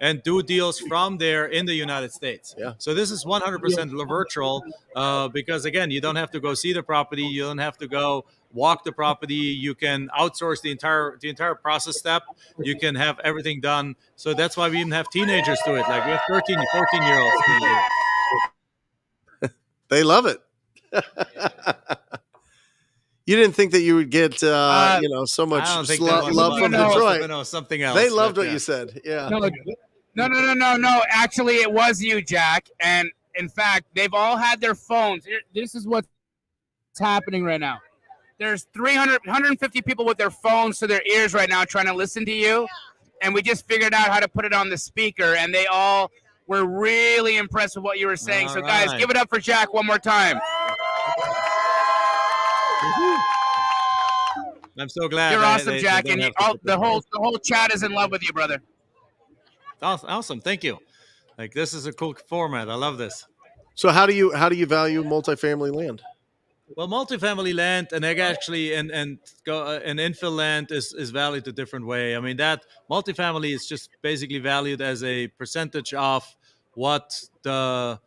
and do deals from there in the United States. Yeah. So this is 100% virtual because, again, you don't have to go see the property. You don't have to go walk the property. You can outsource the entire process step. You can have everything done. So that's why we even have teenagers do it. Like we have 13, 14-year-olds do it. They love it. You didn't think that you would get, so much love from Detroit. No, something else. They loved what you said. Yeah. No. Actually, it was you, Jack. And in fact, they've all had their phones. This is what's happening right now. There's 150 people with their phones to their ears right now trying to listen to you. And we just figured out how to put it on the speaker. And they all were really impressed with what you were saying. All so, guys, right. give it up for Jack one more time. I'm so glad. You're awesome, Jack, and the whole chat is in love with you, brother. Awesome, thank you. Like this is a cool format. I love this. So how do you value multifamily land? Well, multifamily land and actually and infill land is valued a different way. I mean, that multifamily is just basically valued as a percentage of what the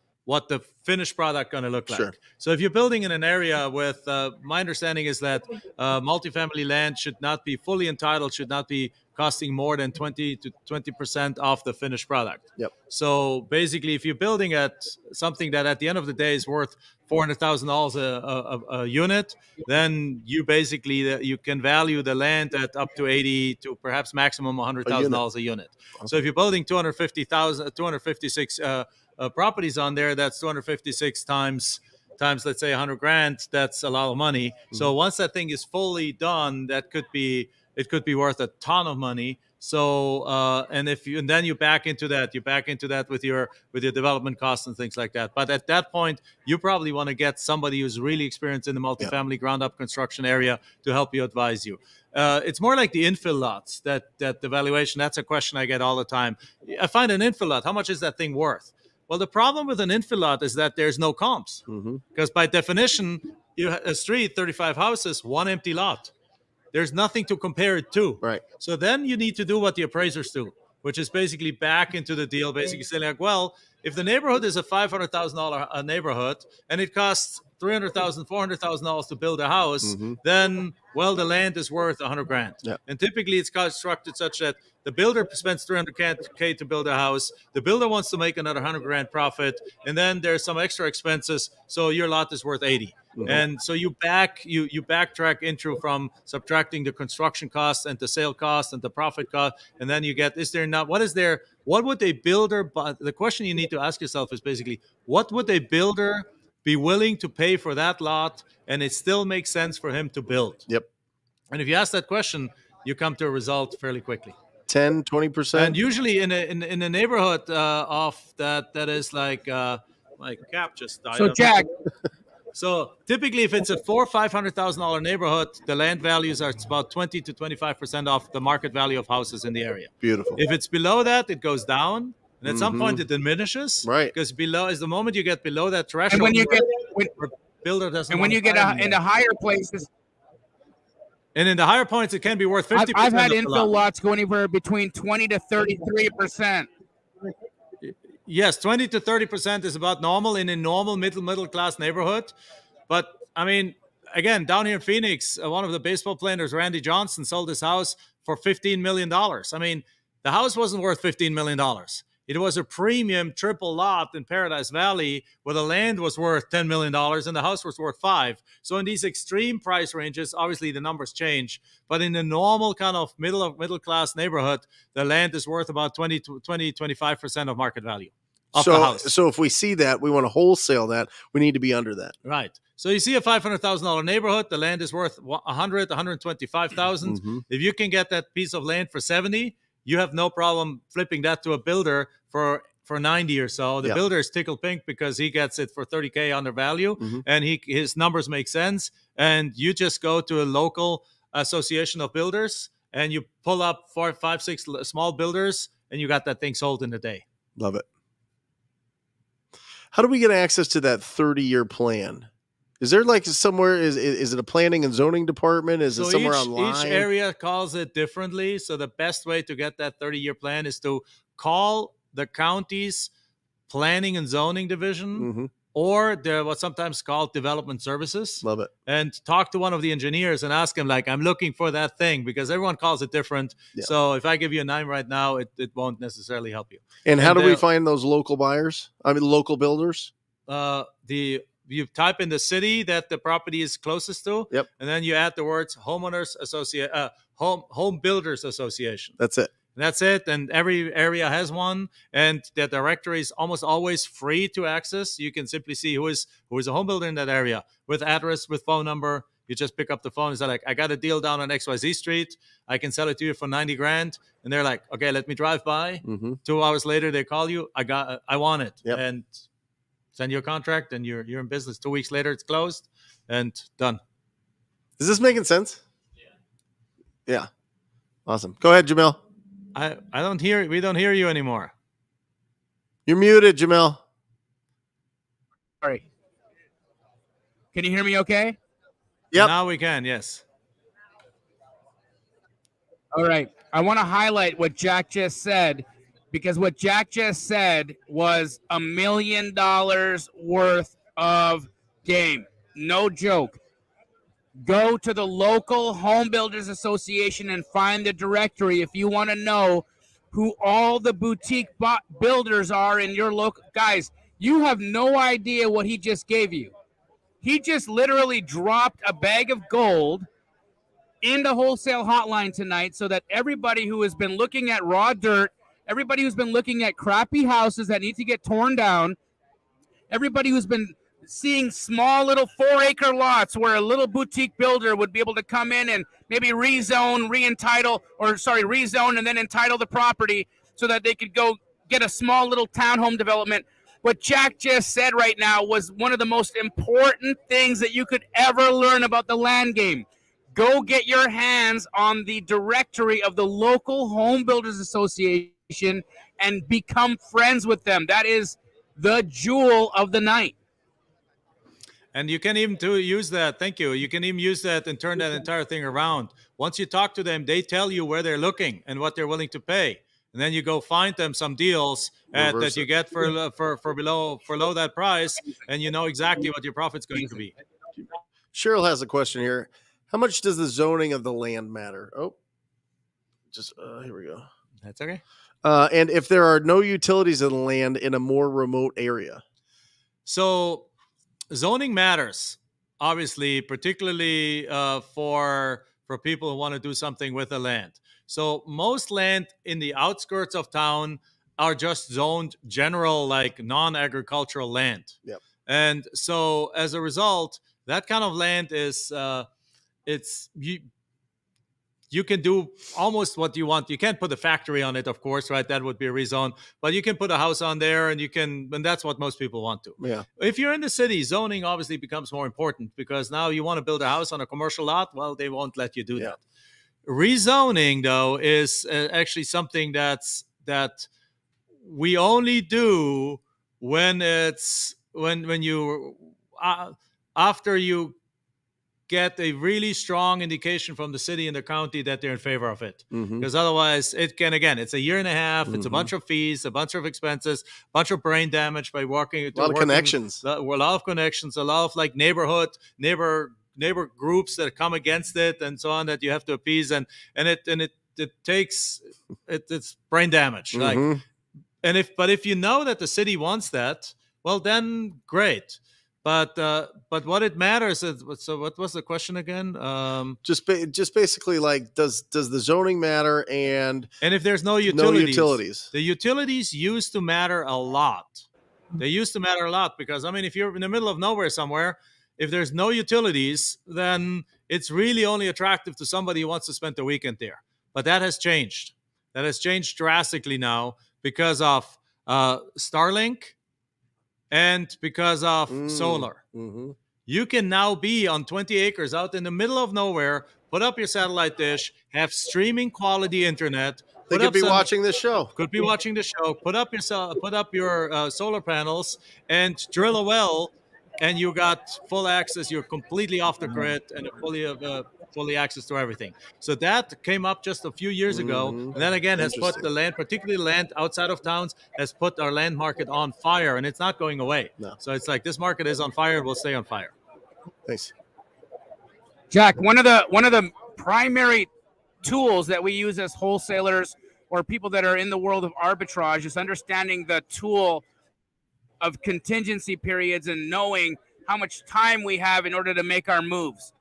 finished product going to look like. Sure. So if you're building in an area with, my understanding is that multifamily land should not be fully entitled, should not be costing more than 20% off the finished product. Yep. So basically, if you're building at something that at the end of the day is worth $400,000 a unit, then you basically you can value the land at up to 80 to perhaps maximum $100,000 a unit. Okay. So if you're building 256 properties on there, that's 256 times let's say 100 grand. That's a lot of money. Mm-hmm. So once that thing is fully done, it could be worth a ton of money. So and then you back into that with your development costs and things like that. But at that point, you probably want to get somebody who's really experienced in the multifamily ground up construction area to help you advise you. It's more like the infill lots that the valuation. That's a question I get all the time. I find an infill lot. How much is that thing worth? Well, the problem with an infill lot is that there's no comps because by definition, you have a street, 35 houses, one empty lot. There's nothing to compare it to. Right. So then you need to do what the appraisers do, which is basically back into the deal, basically saying like, well, if the neighborhood is a $500,000 neighborhood and it costs $300,000, $400,000 to build a house, then, well, the land is worth 100 grand. Yep. And typically it's constructed such that the builder spends $300K to build a house. The builder wants to make another 100 grand profit. And then there's some extra expenses. So your lot is worth 80. And so you backtrack into from subtracting the construction costs and the sale cost and the profit cost, and then you get, what would a builder, the question you need to ask yourself is basically, what would a builder be willing to pay for that lot and it still makes sense for him to build? Yep. And if you ask that question, you come to a result fairly quickly. 10, 20%. And usually in a neighborhood of that is like my cap just died. So Jack, So typically, if it's a $400,000 or $500,000 neighborhood, the land values are about 20 to 25% off the market value of houses in the area. Beautiful. If it's below that, it goes down, and at some point it diminishes. Right. Because below is the moment you get below that threshold. And when you get builder doesn't. and when you get into higher places, and in the higher points, it can be worth 50%. I've had infill lots go anywhere between 20 to 33%. Yes, 20 to 30% is about normal in a normal middle class neighborhood. But I mean, again, down here in Phoenix, one of the baseball players, Randy Johnson, sold his house for $15 million. I mean, the house wasn't worth $15 million. It was a premium triple lot in Paradise Valley where the land was worth $10 million and the house was worth $5 million. So in these extreme price ranges, obviously the numbers change. But in the normal kind of middle class neighborhood, the land is worth about 25% of market value of the house. So if we see that, we want to wholesale that, we need to be under that. Right. So you see a $500,000 neighborhood, the land is worth $100,000, $125,000. If you can get that piece of land for $70,000, you have no problem flipping that to a builder for $90,000 or so. The builder is tickled pink because he gets it for $30,000 under value, and his numbers make sense. And you just go to a local association of builders, and you pull up 4, 5, 6 small builders, and you got that thing sold in a day. Love it. How do we get access to that 30-year plan? Is there like somewhere, is it a planning and zoning department? Is it somewhere online? Each area calls it differently. So the best way to get that 30-year plan is to call the county's planning and zoning division or what's sometimes called development services. Love it. And talk to one of the engineers and ask him, like, I'm looking for that thing, because everyone calls it different. Yeah. So if I give you a name right now, it won't necessarily help you. And how do we find those local buyers? I mean, local builders? You type in the city that the property is closest to, and then you add the words homeowners associate, home builders association. That's it. That's it. And every area has one, and the directory is almost always free to access. You can simply see who is a home builder in that area with address, with phone number. You just pick up the phone and say, like, I got a deal down on XYZ Street. I can sell it to you for $90,000. And they're like, okay, let me drive by. 2 hours later, they call you. I want it. And send you a contract, and you're in business. 2 weeks later, it's closed and done. Is this making sense? Yeah. Awesome. Go ahead, Jamil. We don't hear you anymore. You're muted, Jamil. Sorry. Can you hear me okay? Yep. Now we can, yes. All right. I want to highlight what Jack just said, because what Jack just said was $1 million worth of game. No joke. Go to the local Home Builders Association and find the directory if you want to know who all the boutique builders are in your local. Guys, you have no idea what he just gave you. He just literally dropped a bag of gold in the Wholesale Hotline tonight so that everybody who has been looking at raw dirt, everybody who's been looking at crappy houses that need to get torn down, everybody who's been seeing small little 4-acre lots where a little boutique builder would be able to come in and maybe rezone and then entitle the property so that they could go get a small little townhome development. What Jack just said right now was one of the most important things that you could ever learn about the land game. Go get your hands on the directory of the local Home Builders Association and become friends with them. That is the jewel of the night. And you can even use that. Thank you. You can even use that and turn that entire thing around. Once you talk to them, they tell you where they're looking and what they're willing to pay. And then you go find them some deals that you get for below that price, and you know exactly what your profit's going to be. Cheryl has a question here. How much does the zoning of the land matter? Oh, just here we go. That's okay. And if there are no utilities in the land in a more remote area? So zoning matters, obviously, particularly for people who want to do something with the land. So most land in the outskirts of town are just zoned general, like non-agricultural land. Yep. And so as a result, that kind of land is you you can do almost what you want. You can't put a factory on it, of course, right? That would be a rezone. But you can put a house on there, and that's what most people want to. Yeah. If you're in the city, zoning obviously becomes more important, because now you want to build a house on a commercial lot. Well, they won't let you do that. Rezoning, though, is actually something that we only do when you after you get a really strong indication from the city and the county that they're in favor of it. Because otherwise it's a year and a half, it's a bunch of fees, a bunch of expenses, a bunch of brain damage by working. A lot of connections. A lot of connections, a lot of like neighbor groups that come against it and so on that you have to appease, and it's brain damage. Like, and if you know that the city wants that, well, then great. But what it matters is, so what was the question again? Just basically, like, does the zoning matter, and if there's no utilities, the utilities used to matter a lot. They used to matter a lot, because I mean, if you're in the middle of nowhere somewhere, if there's no utilities, then it's really only attractive to somebody who wants to spend the weekend there. But that has changed. That has changed drastically now because of Starlink. And because of solar. You can now be on 20 acres out in the middle of nowhere, put up your satellite dish, have streaming quality internet. They could be watching this show. Could be watching the show. Put up your solar panels and drill a well, and you got full access. You're completely off the grid and fully access to everything. So that came up just a few years ago, and then again has put the land, particularly land outside of towns, has put our land market on fire, and it's not going away. No. So it's like this market is on fire, it will stay on fire. Thanks, Jack. One of the primary tools that we use as wholesalers or people that are in the world of arbitrage is understanding the tool of contingency periods and knowing how much time we have in order to make our moves.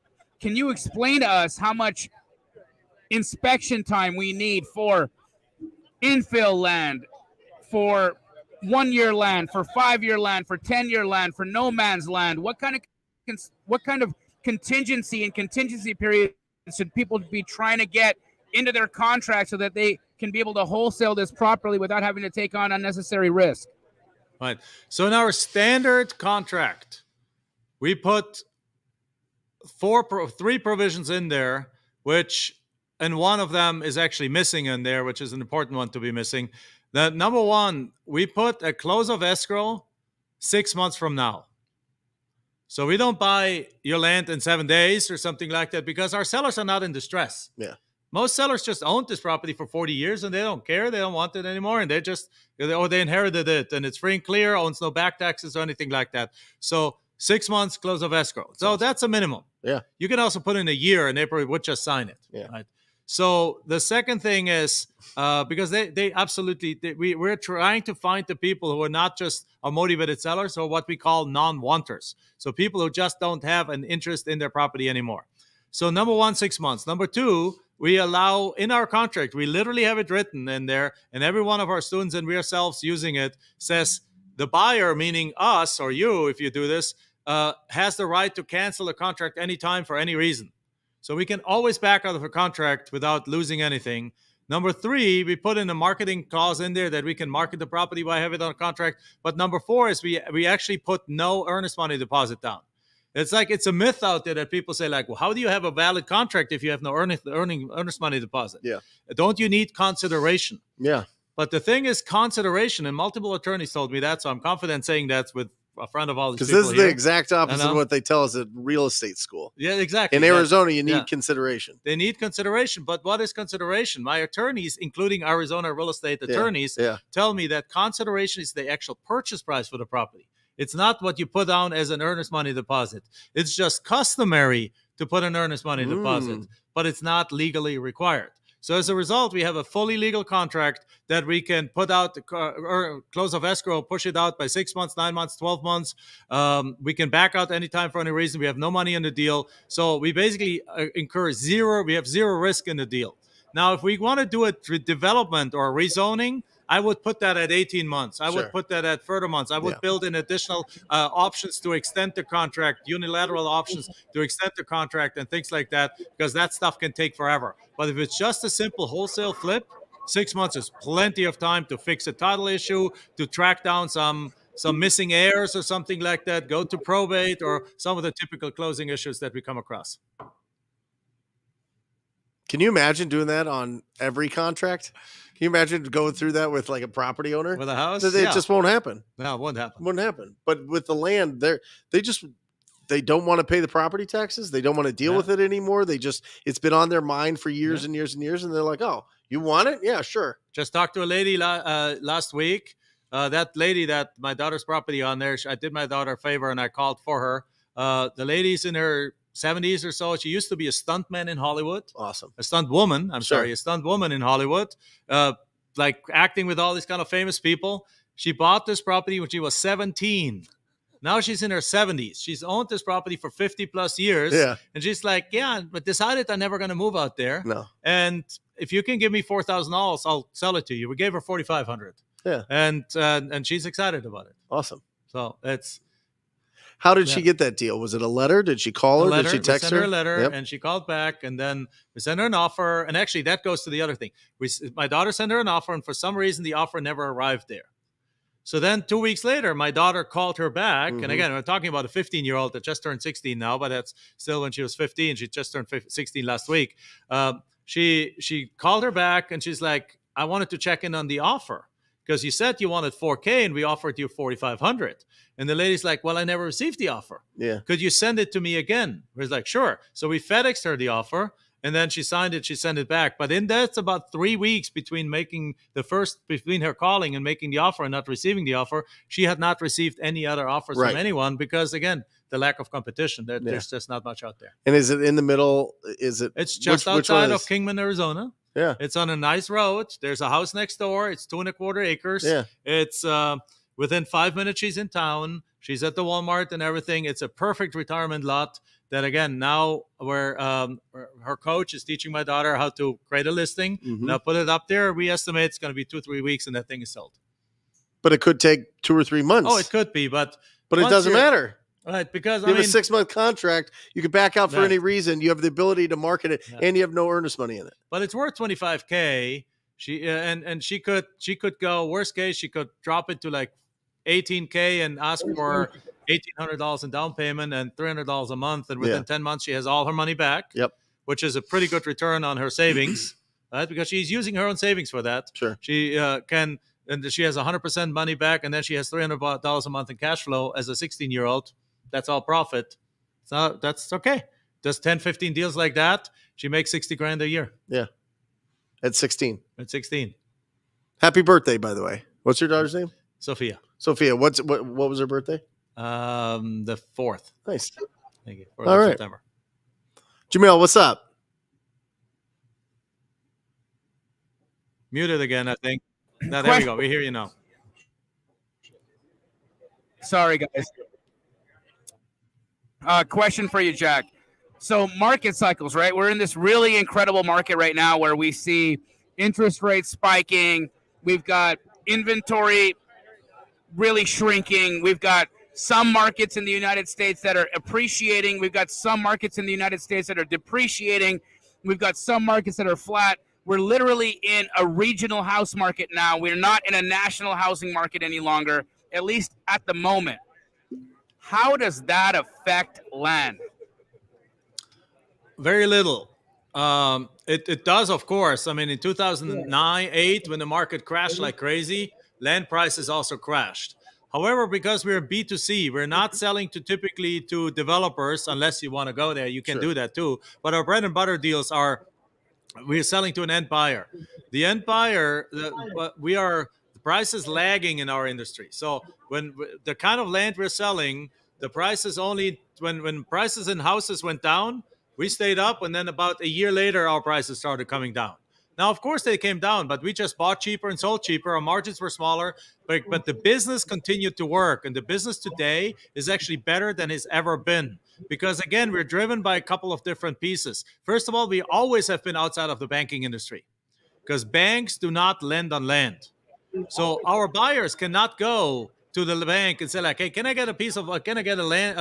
Can you explain to us how much inspection time we need for infill land, for 1 year land, for 5 year land, for 10-year land, for no man's land? What kind of contingency and contingency period should people be trying to get into their contract so that they can be able to wholesale this properly without having to take on unnecessary risk? Right. So in our standard contract, we put three provisions in there, and one of them is actually missing in there, which is an important one to be missing. The number one, we put a close of escrow 6 months from now. So we don't buy your land in 7 days or something like that, because our sellers are not in distress. Yeah. Most sellers just owned this property for 40 years and they don't care. They don't want it anymore. And they inherited it and it's free and clear, owns no back taxes or anything like that. So 6 months close of escrow. So that's a minimum. Yeah. You can also put in a year and they probably would just sign it. Yeah. Right? So the second thing is, because we're trying to find the people who are not just motivated sellers, or what we call non-wanters. So people who just don't have an interest in their property anymore. So number one, 6 months. Number two, we allow in our contract, we literally have it written in there, and every one of our students and we ourselves using it says the buyer, meaning us or you, if you do this, has the right to cancel the contract anytime for any reason. So we can always back out of a contract without losing anything. Number three, we put in a marketing clause in there that we can market the property by having it on a contract. But number four is we actually put no earnest money deposit down. It's a myth out there that people say, like, well, how do you have a valid contract if you have no earnest money deposit? Yeah. Don't you need consideration? Yeah. But the thing is consideration, and multiple attorneys told me that, so I'm confident saying that's with a friend of all these people. Because this is the exact opposite of what they tell us at real estate school. Yeah, exactly. In Arizona, you need consideration. They need consideration. But what is consideration? My attorneys, including Arizona real estate attorneys, tell me that consideration is the actual purchase price for the property. It's not what you put down as an earnest money deposit. It's just customary to put an earnest money deposit, but it's not legally required. So as a result, we have a fully legal contract that we can put out the close of escrow, push it out by 6 months, 9 months, 12 months. We can back out anytime for any reason. We have no money in the deal. So we basically we have zero risk in the deal. Now, if we want to do it with development or rezoning, I would put that at 18 months. I Sure. would put that at further months. I would Yeah. build in additional options to extend the contract, unilateral options to extend the contract and things like that, because that stuff can take forever. But if it's just a simple wholesale flip, 6 months is plenty of time to fix a title issue, to track down some missing heirs or something like that, go to probate, or some of the typical closing issues that we come across. Can you imagine doing that on every contract? Can you imagine going through that with like a property owner? With a house? It Yeah. just won't happen. No, it won't happen. It wouldn't happen. But with the land, they don't want to pay the property taxes. They don't want to deal Yeah. with it anymore. It's been on their mind for years and years and years. And they're like, oh, you want it? Yeah, sure. Just talked to a lady last week. That lady that my daughter's property on there, I did my daughter a favor and I called for her. The lady's in her 70s or so. She used to be a stuntman in Hollywood. Awesome. A stunt woman. A stunt woman in Hollywood. Like acting with all these kind of famous people. She bought this property when she was 17. Now she's in her 70s. She's owned this property for 50 plus years. Yeah. And she's like, yeah, but decided I'm never going to move out there. No. And if you can give me $4,000, I'll sell it to you. We gave her $4,500. Yeah. And she's excited about it. Awesome. So it's How did she get that deal? Was it a letter? Did she call her? letter. Did she text we sent her a letter, Yep. and she called back, and then we sent her an offer. And actually, that goes to the other thing. My daughter sent her an offer, and for some reason, the offer never arrived there. So then 2 weeks later, my daughter called her back. Mhm. And again, we're talking about a 15-year-old that just turned 16 now, but that's still when she was 15. She just turned 16 last week. She called her back, and she's like, I wanted to check in on the offer because you said you wanted 4K and we offered you 4,500. And the lady's like, well, I never received the offer. Yeah. Could you send it to me again? We're like, sure. So we FedExed her the offer. And then she signed it, she sent it back. But in that's about 3 weeks between her calling and making the offer and not receiving the offer. She had not received any other offers Right. from anyone because, again, the lack of competition. There's just not much out there. And is it in the middle? Is it? It's just which one outside is- of Kingman, Arizona. Yeah. It's on a nice road. There's a house next door. It's 2.25 acres. Yeah. It's within 5 minutes she's in town. She's at the Walmart and everything. It's a perfect retirement lot. That again, now where her coach is teaching my daughter how to create a listing. Mhm. Now put it up there. We estimate it's going to be 2-3 weeks, and that thing is sold. But it could take 2 or 3 months. Oh, it could be, but But it once doesn't you're- matter. right? Because You I have mean, a 6-month contract. You can back out for Yeah. any reason. You have the ability to market it, Yeah. and you have no earnest money in it. but it's worth 25K. She and she could go worst case. She could drop it to like 18K and ask for $1,800 in down payment and $300 a month, and within Yeah. 10 months she has all her money back. Yep. Which is a pretty good return on her savings, right? Because she's using her own savings for that. Sure. She can, and she has 100% money back, and then she has $300 a month in cash flow as a 16-year-old. That's all profit. So that's okay. Does 10, 15 deals like that, she makes 60 grand a year Yeah. At 16. at 16. Happy birthday, by the way. What's your daughter's name? Sophia, Sophia. What was her birthday? the 4th. Nice. Thank you. All right. September. Jamil, what's up? Muted again, I think. No, there we go. We hear you now. Sorry, guys. Question for you, Jack. So market cycles, right? We're in this really incredible market right now where we see interest rates spiking. We've got inventory really shrinking. We've got some markets in the United States that are appreciating. We've got some markets in the United States that are depreciating. We've got some markets that are flat. We're literally in a regional house market now. We're not in a national housing market any longer, at least at the moment. How does that affect land? Very little. It does, of course. I mean, in 2009, 8, when the market crashed like crazy, land prices also crashed. However, because we're B2C, we're not selling typically to developers unless you want to go there. You can do that too. But our bread and butter deals are we're selling to an end buyer. The end buyer, the price is lagging in our industry. So when the kind of land we're selling, the price is only when prices in houses went down, we stayed up, and then about a year later, our prices started coming down. Now, of course, they came down, but we just bought cheaper and sold cheaper. Our margins were smaller, but the business continued to work, and the business today is actually better than it's ever been. Because, again, we're driven by a couple of different pieces. First of all, we always have been outside of the banking industry because banks do not lend on land. So our buyers cannot go to the bank and say like, hey, can I get a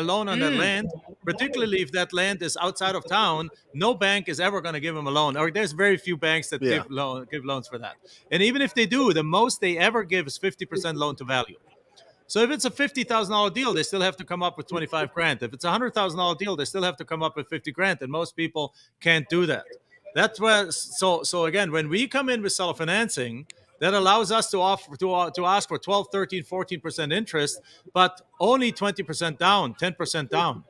loan on that land? Particularly if that land is outside of town, no bank is ever going to give them a loan, or there's very few banks that give loans for that. And even if they do, the most they ever give is 50% loan to value. So if it's a $50,000 deal, they still have to come up with 25 grand. If it's a $100,000 deal, they still have to come up with 50 grand, and most people can't do that. That's where so again, when we come in with seller financing, that allows us to offer to ask for 12, 13, 14% interest, but only 20% down, 10% down.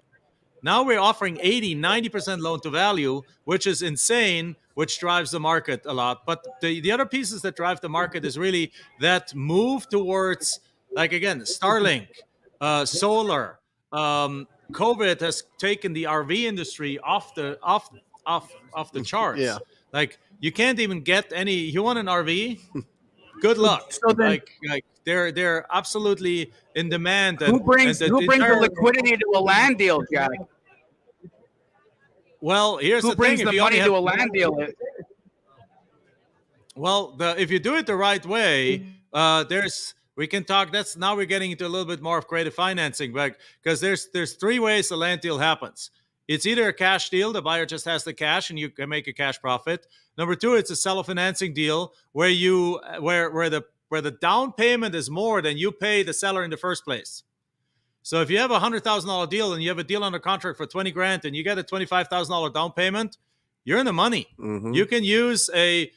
Now we're offering 80, 90% loan to value, which is insane, which drives the market a lot. But the other pieces that drive the market is really that move towards, like, again, Starlink, solar. COVID has taken the RV industry off the charts. Yeah. Like, you can't even get any. You want an RV? Good luck. So then, like they're absolutely in demand. who brings the liquidity to a land deal, Jack? Well, here's Who the brings thing: the money to a land deal? Well, if you do it the right way, we can talk. Now we're getting into a little bit more of creative financing, but because there's three ways the land deal happens. It's either a cash deal, the buyer just has the cash and you can make a cash profit. Number two, it's a seller financing deal where the down payment is more than you pay the seller in the first place. So if you have a $100,000 deal and you have a deal under contract for 20 grand and you get a $25,000 down payment, you're in the money. Mm-hmm. You can use a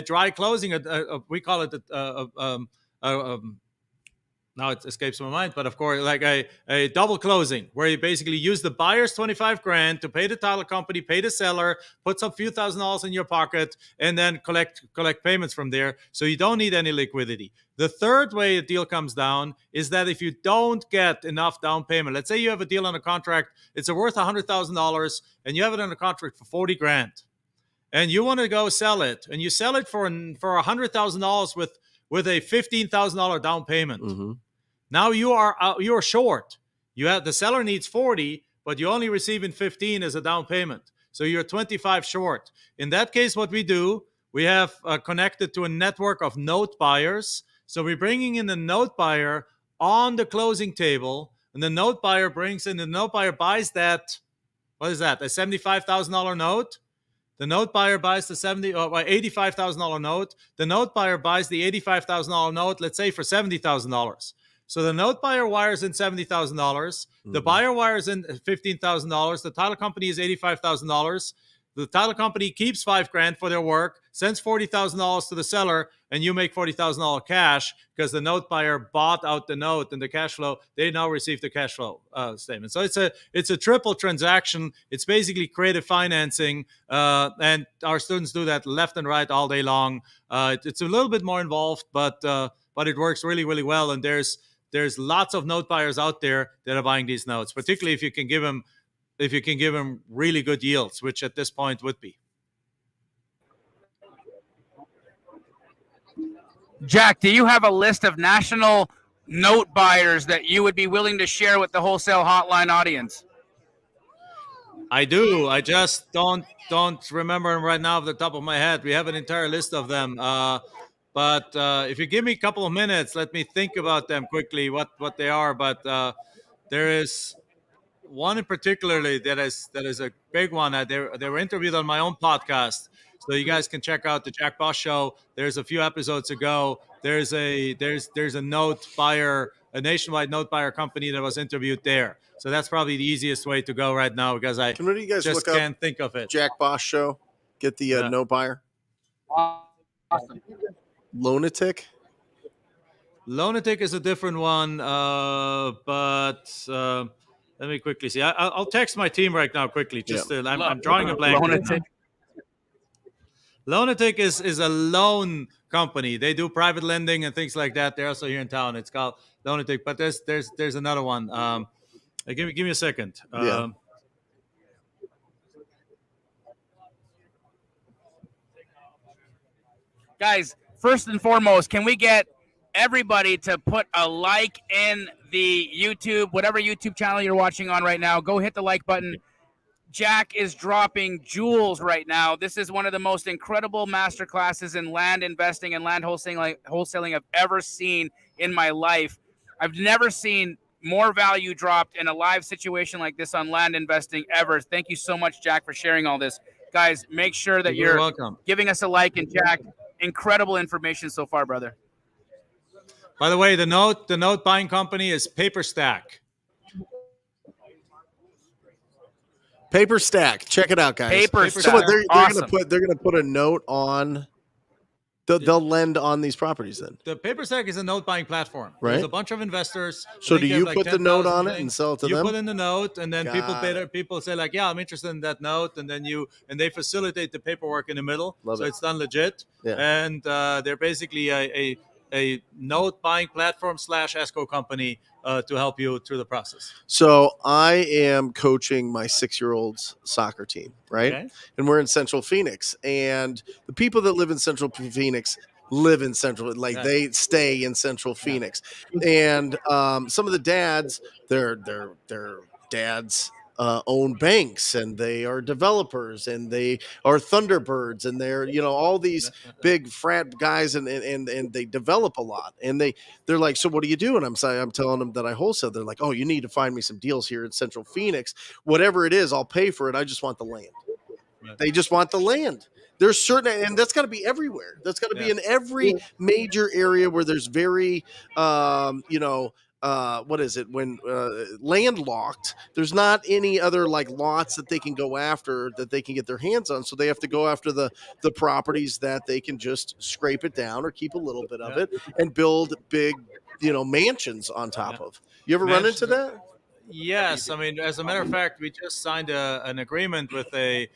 dry closing. We call it now it escapes my mind, but of course, like a double closing, where you basically use the buyer's 25 grand to pay the title company, pay the seller, put some few $1,000s in your pocket, and then collect payments from there. So you don't need any liquidity. The third way a deal comes down is that if you don't get enough down payment, let's say you have a deal on a contract, it's worth $100,000, and you have it on a contract for 40 grand, and you want to go sell it, and you sell it for $100,000 with a $15,000 down payment. Mm-hmm. Now you are short. You have the seller needs 40, but you're only receiving 15 as a down payment. So you're 25 short. In that case, what we do, we have connected to a network of note buyers. So we're bringing in the note buyer on the closing table, and the note buyer buys that. What is that? A $75,000 note. The note buyer buys the $85,000 note. The note buyer buys the $85,000 note, let's say, for $70,000. So the note buyer wires in $70,000. Mm-hmm. The buyer wires in $15,000. The title company is $85,000. The title company keeps $5 grand for their work, sends $40,000 to the seller, and you make $40,000 cash because the note buyer bought out the note and the cash flow. They now receive the cash flow statement. So it's a triple transaction. It's basically creative financing, and our students do that left and right all day long. It's a little bit more involved, but it works really, really well. And there's lots of note buyers out there that are buying these notes, particularly if you can give them really good yields, which at this point would be. Jack, do you have a list of national note buyers that you would be willing to share with the Wholesale Hotline audience? I do. I just don't remember them right now off the top of my head. We have an entire list of them. But if you give me a couple of minutes, let me think about them quickly, what they are. But there is one in particularly that is a big one. They were interviewed on my own podcast, so you guys can check out the Jack Bosch Show. There's a few episodes ago. There's a note buyer, a nationwide note buyer company that was interviewed there. So that's probably the easiest way to go right now because I just can't think of it. Jack Bosch Show. Get the note buyer. Awesome. Lunatic is a different one, but let me quickly see. I'll text my team right now quickly. I'm drawing a blank. Lunatic is a loan company. They do private lending and things like that. They're also here in town. It's called Lunatic, but there's another one. Give me a second. Guys, first and foremost, can we get everybody to put a like in the YouTube, whatever YouTube channel you're watching on right now? Go hit the like button. Jack is dropping jewels right now. This is one of the most incredible master classes in land investing and land wholesaling I've ever seen in my life. I've never seen more value dropped in a live situation like this on land investing ever. Thank you so much, Jack, for sharing all this. Guys, make sure that You're you're welcome. giving us a like. And Jack, incredible information so far, brother. By the way, the note buying company is Paper Stack. Paper Stack. Check it out, guys. Paper So Stack. what, they're Awesome. gonna put a note on. They'll lend on these properties then. The Paper Stack is a note buying platform. Right. There's a bunch of investors. So I think do they have you like put the note 10,000 on it and things. sell it to you them? You put in the note, and then Got people say like, yeah, I'm interested in that note, and then they facilitate the paperwork in the middle, Love so it. it's done legit. Yeah. And they're basically a note buying platform / escrow company to help you through the process. So I am coaching my 6-year-old's soccer team, right? Okay. And we're in Central Phoenix, and the people that live in Central Phoenix live in Central, like Right. they stay in Central Phoenix. And some of the dads, their dads own banks, and they are developers, and they are Thunderbirds, and they're all these big frat guys, and they develop a lot, and they're like, so what do you do? And I'm telling them that I wholesale. They're like, oh, you need to find me some deals here in Central Phoenix. Whatever it is, I'll pay for it. I just want the land. Right. They just want the land. There's certain, and that's got to be everywhere. That's got to be in every major area where there's very, what is it when landlocked, there's not any other like lots that they can go after that they can get their hands on, so they have to go after the properties that they can just scrape it down or keep a little bit of it and build big mansions on top of. You ever run into that? Yes, I mean, as a matter of fact, we just signed an agreement with a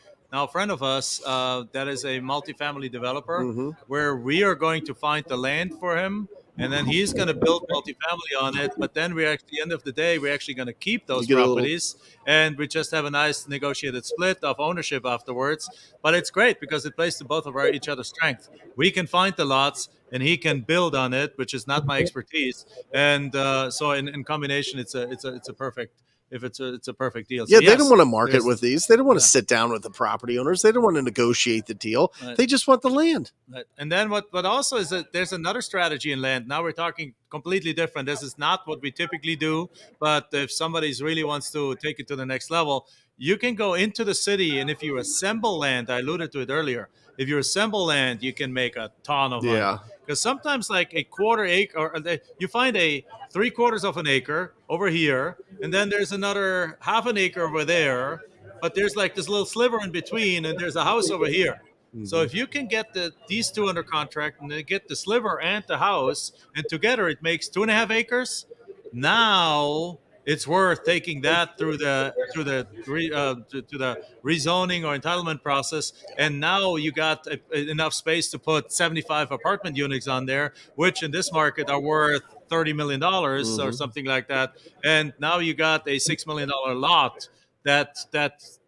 friend of us that is a multifamily developer, where we are going to find the land for him, and then he's going to build multifamily on it. But then at the end of the day, we're actually going to keep those properties, and we just have a nice negotiated split of ownership afterwards. But it's great because it plays to both of each other's strength. We can find the lots, and he can build on it, which is not my expertise. And so in combination, it's a perfect. If it's a perfect deal. Yeah, So they yes, don't want to market with these. They don't want to Yeah. sit down with the property owners. They don't want to negotiate the deal. Right. They just want the land. Right. And then what also is that there's another strategy in land. Now we're talking completely different. This is not what we typically do, but if somebody really wants to take it to the next level, you can go into the city, and if you assemble land, I alluded to it earlier, if you assemble land, you can make a ton of money. Yeah. Because sometimes like a quarter acre, or you find a 3/4 of an acre over here, and then there's another half an acre over there, but there's like this little sliver in between, and there's a house over here. So if you can get these two under contract, and then get the sliver and the house, and together it makes 2.5 acres, now it's worth taking that through the rezoning or entitlement process, and now you got enough space to put 75 apartment units on there, which in this market are worth $30 million or something like that. And now you got a $6 million lot that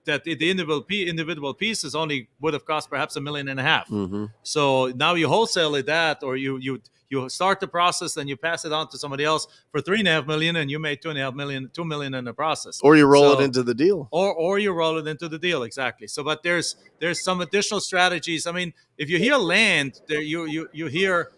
the individual pieces only would have cost perhaps $1.5 million. So now you wholesale it that, or you start the process, then you pass it on to somebody else for $3.5 million, and you made $2 million in the process. Or you roll it into the deal. Or you roll it into the deal, exactly. So, but there's some additional strategies. I mean, if you hear land, there you hear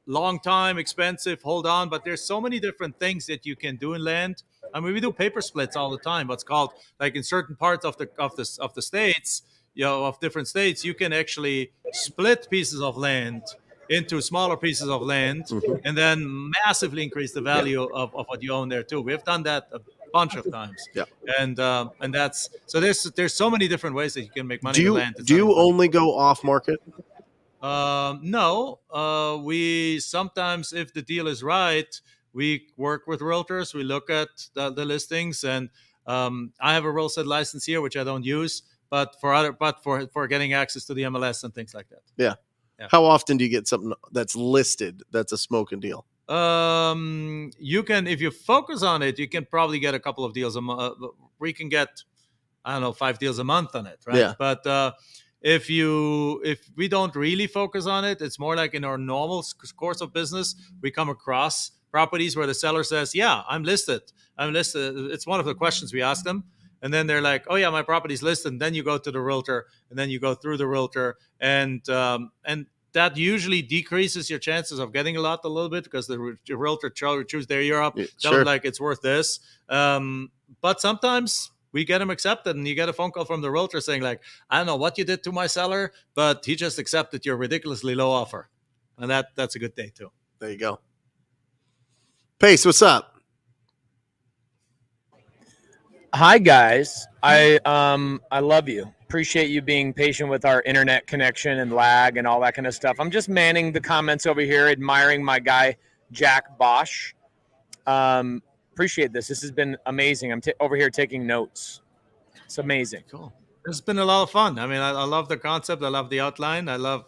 long time, expensive, hold on, but there's so many different things that you can do in land. I mean, we do paper splits all the time. What's called, like in certain parts of the states, of different states, you can actually split pieces of land into smaller pieces of land, and then massively increase the value of what you own there too. We have done that a bunch of times. Yeah. And that's so there's so many different ways that you can make money Do with land. you only go off market? No. We sometimes, if the deal is right, we work with realtors. We look at the listings, and I have a real estate license here, which I don't use, but for getting access to the MLS and things like that. Yeah. Yeah. How often do you get something that's listed that's a smoking deal? You can, if you focus on it, you can probably get a couple of deals a month. We can get, 5 deals a month on it, right? Yeah. But if we don't really focus on it, it's more like in our normal course of business, we come across properties where the seller says, "Yeah, I'm listed. It's one of the questions we ask them. and then they're like, oh yeah, my property's listed. And then you go to the realtor, and then you go through the realtor, and that usually decreases your chances of getting a little bit, because the realtor choose their year up, tell them like it's worth this. But sometimes we get them accepted, and you get a phone call from the realtor saying like, I don't know what you did to my seller, but he just accepted your ridiculously low offer. And that's a good day too. There you go. Pace, what's up? Hi guys, I love you. Appreciate you being patient with our internet connection and lag and all that kind of stuff. I'm just manning the comments over here, admiring my guy Jack Bosch. Appreciate this. This has been amazing. I'm over here taking notes. It's amazing. Cool. It's been a lot of fun. I mean, I love the concept. I love the outline. I love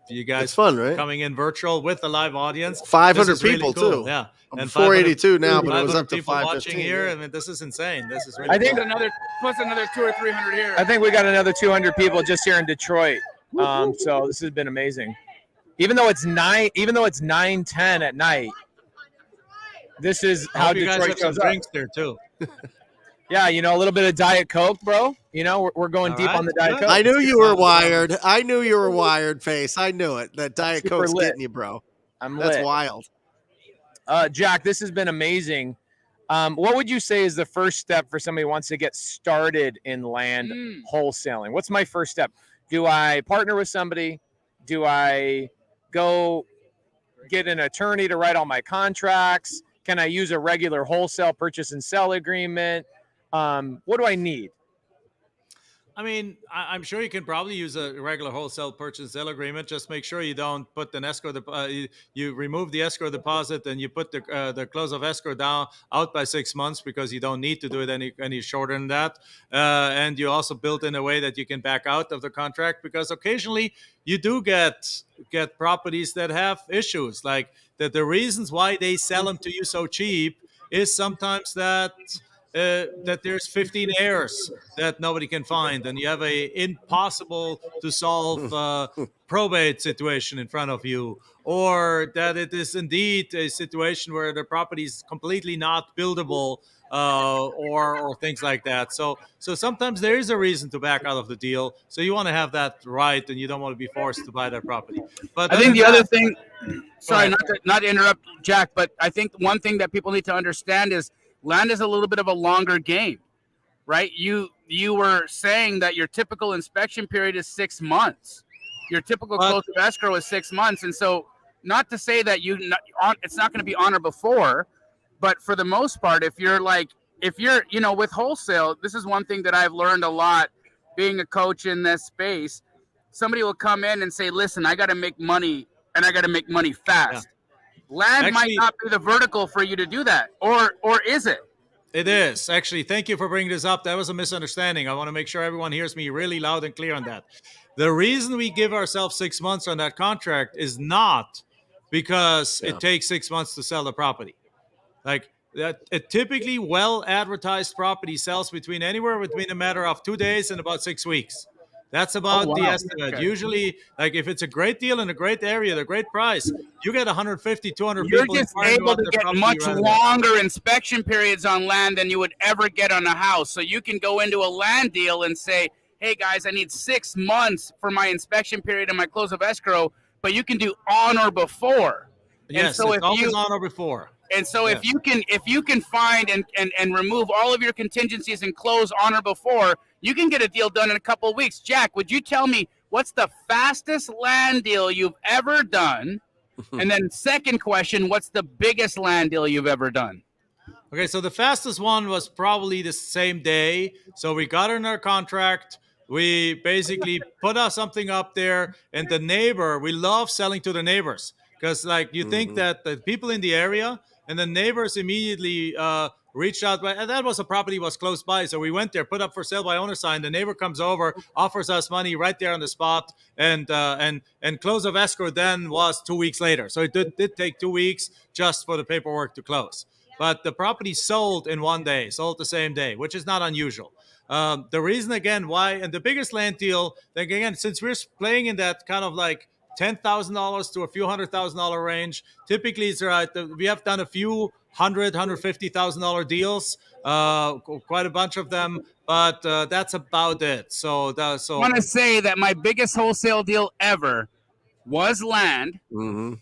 you guys. It's fun, right? Coming in virtual with a live audience. 500 people really cool. too. Yeah, and 482 now, but it was up to people 515 watching here. Yeah. I mean, this is insane. This is really. I think cool. Another 200 or 300 here. I think we got another 200 people just here in Detroit. So this has been amazing. Even though it's 9:10 at night, this is I how hope you guys Detroit have some shows up. drinks there too. Yeah, a little bit of Diet Coke, bro. We're going All deep right, on the Diet good. Coke. I knew you were wired. I knew you were wired, Face. I knew it. That Diet Super Coke's lit. getting you, bro. I'm That's lit. wild. Jack, this has been amazing. What would you say is the first step for somebody who wants to get started in land wholesaling? What's my first step? Do I partner with somebody? Do I go get an attorney to write all my contracts? Can I use a regular wholesale purchase and sell agreement? What do I need? I mean, I'm sure you can probably use a regular wholesale purchase and sale agreement. Just make sure you don't put an escrow. You remove the escrow deposit, and you put the close of escrow out by 6 months, because you don't need to do it any shorter than that. And you also build in a way that you can back out of the contract, because occasionally you do get properties that have issues, like that. The reasons why they sell them to you so cheap is sometimes that there's 15 errors that nobody can find, and you have a impossible to solve probate situation in front of you, or that it is indeed a situation where the property is completely not buildable, or things like that. So sometimes there is a reason to back out of the deal. So you want to have that right, and you don't want to be forced to buy that property. But I think the other thing, sorry, ahead. not to interrupt, Jack, but I think one thing that people need to understand is land is a little bit of a longer game, right? You were saying that your typical inspection period is 6 months. Your typical close of escrow is 6 months. And so, not to say that it's not going to be on or before, but for the most part, if you're with wholesale, this is one thing that I've learned a lot being a coach in this space. Somebody will come in and say, listen, I got to make money, and I got to make money fast. Yeah. Land might not be the vertical for you to do that, or is it? It is. Actually, thank you for bringing this up. That was a misunderstanding. I want to make sure everyone hears me really loud and clear on that. The reason we give ourselves 6 months on that contract is not because it takes 6 months to sell the property. Like that, a typically well-advertised property sells anywhere between a matter of 2 days and about 6 weeks. That's about the estimate. Okay. Usually, like if it's a great deal in a great area, the great price, you get 150, 200 You're people. You're just able to get much longer inspection periods on land than you would ever get on a house. So you can go into a land deal and say, hey guys, I need 6 months for my inspection period and my close of escrow, but you can do on or before. Yes, and so it's always on or before. And so if you can find and remove all of your contingencies and close on or before, you can get a deal done in a couple of weeks. Jack, would you tell me what's the fastest land deal you've ever done? And then second question, what's the biggest land deal you've ever done? Okay, so the fastest one was probably the same day. So we got in our contract. We basically put something up there, and the neighbor, we love selling to the neighbors because like you think that the people in the area and the neighbors immediately reached out, and that was a property was close by. So we went there, put up for sale by owner sign. The neighbor comes over, offers us money right there on the spot, and close of escrow then was 2 weeks later. So it did take 2 weeks just for the paperwork to close. But the property sold in 1 day, sold the same day, which is not unusual. The reason again why, and the biggest land deal, again, since we're playing in that kind of like $10,000 to a few $100,000 range. Typically, it's we have done a few $150,000 deals, quite a bunch of them, but that's about it. So I want to say that my biggest wholesale deal ever was land. Mm-hmm.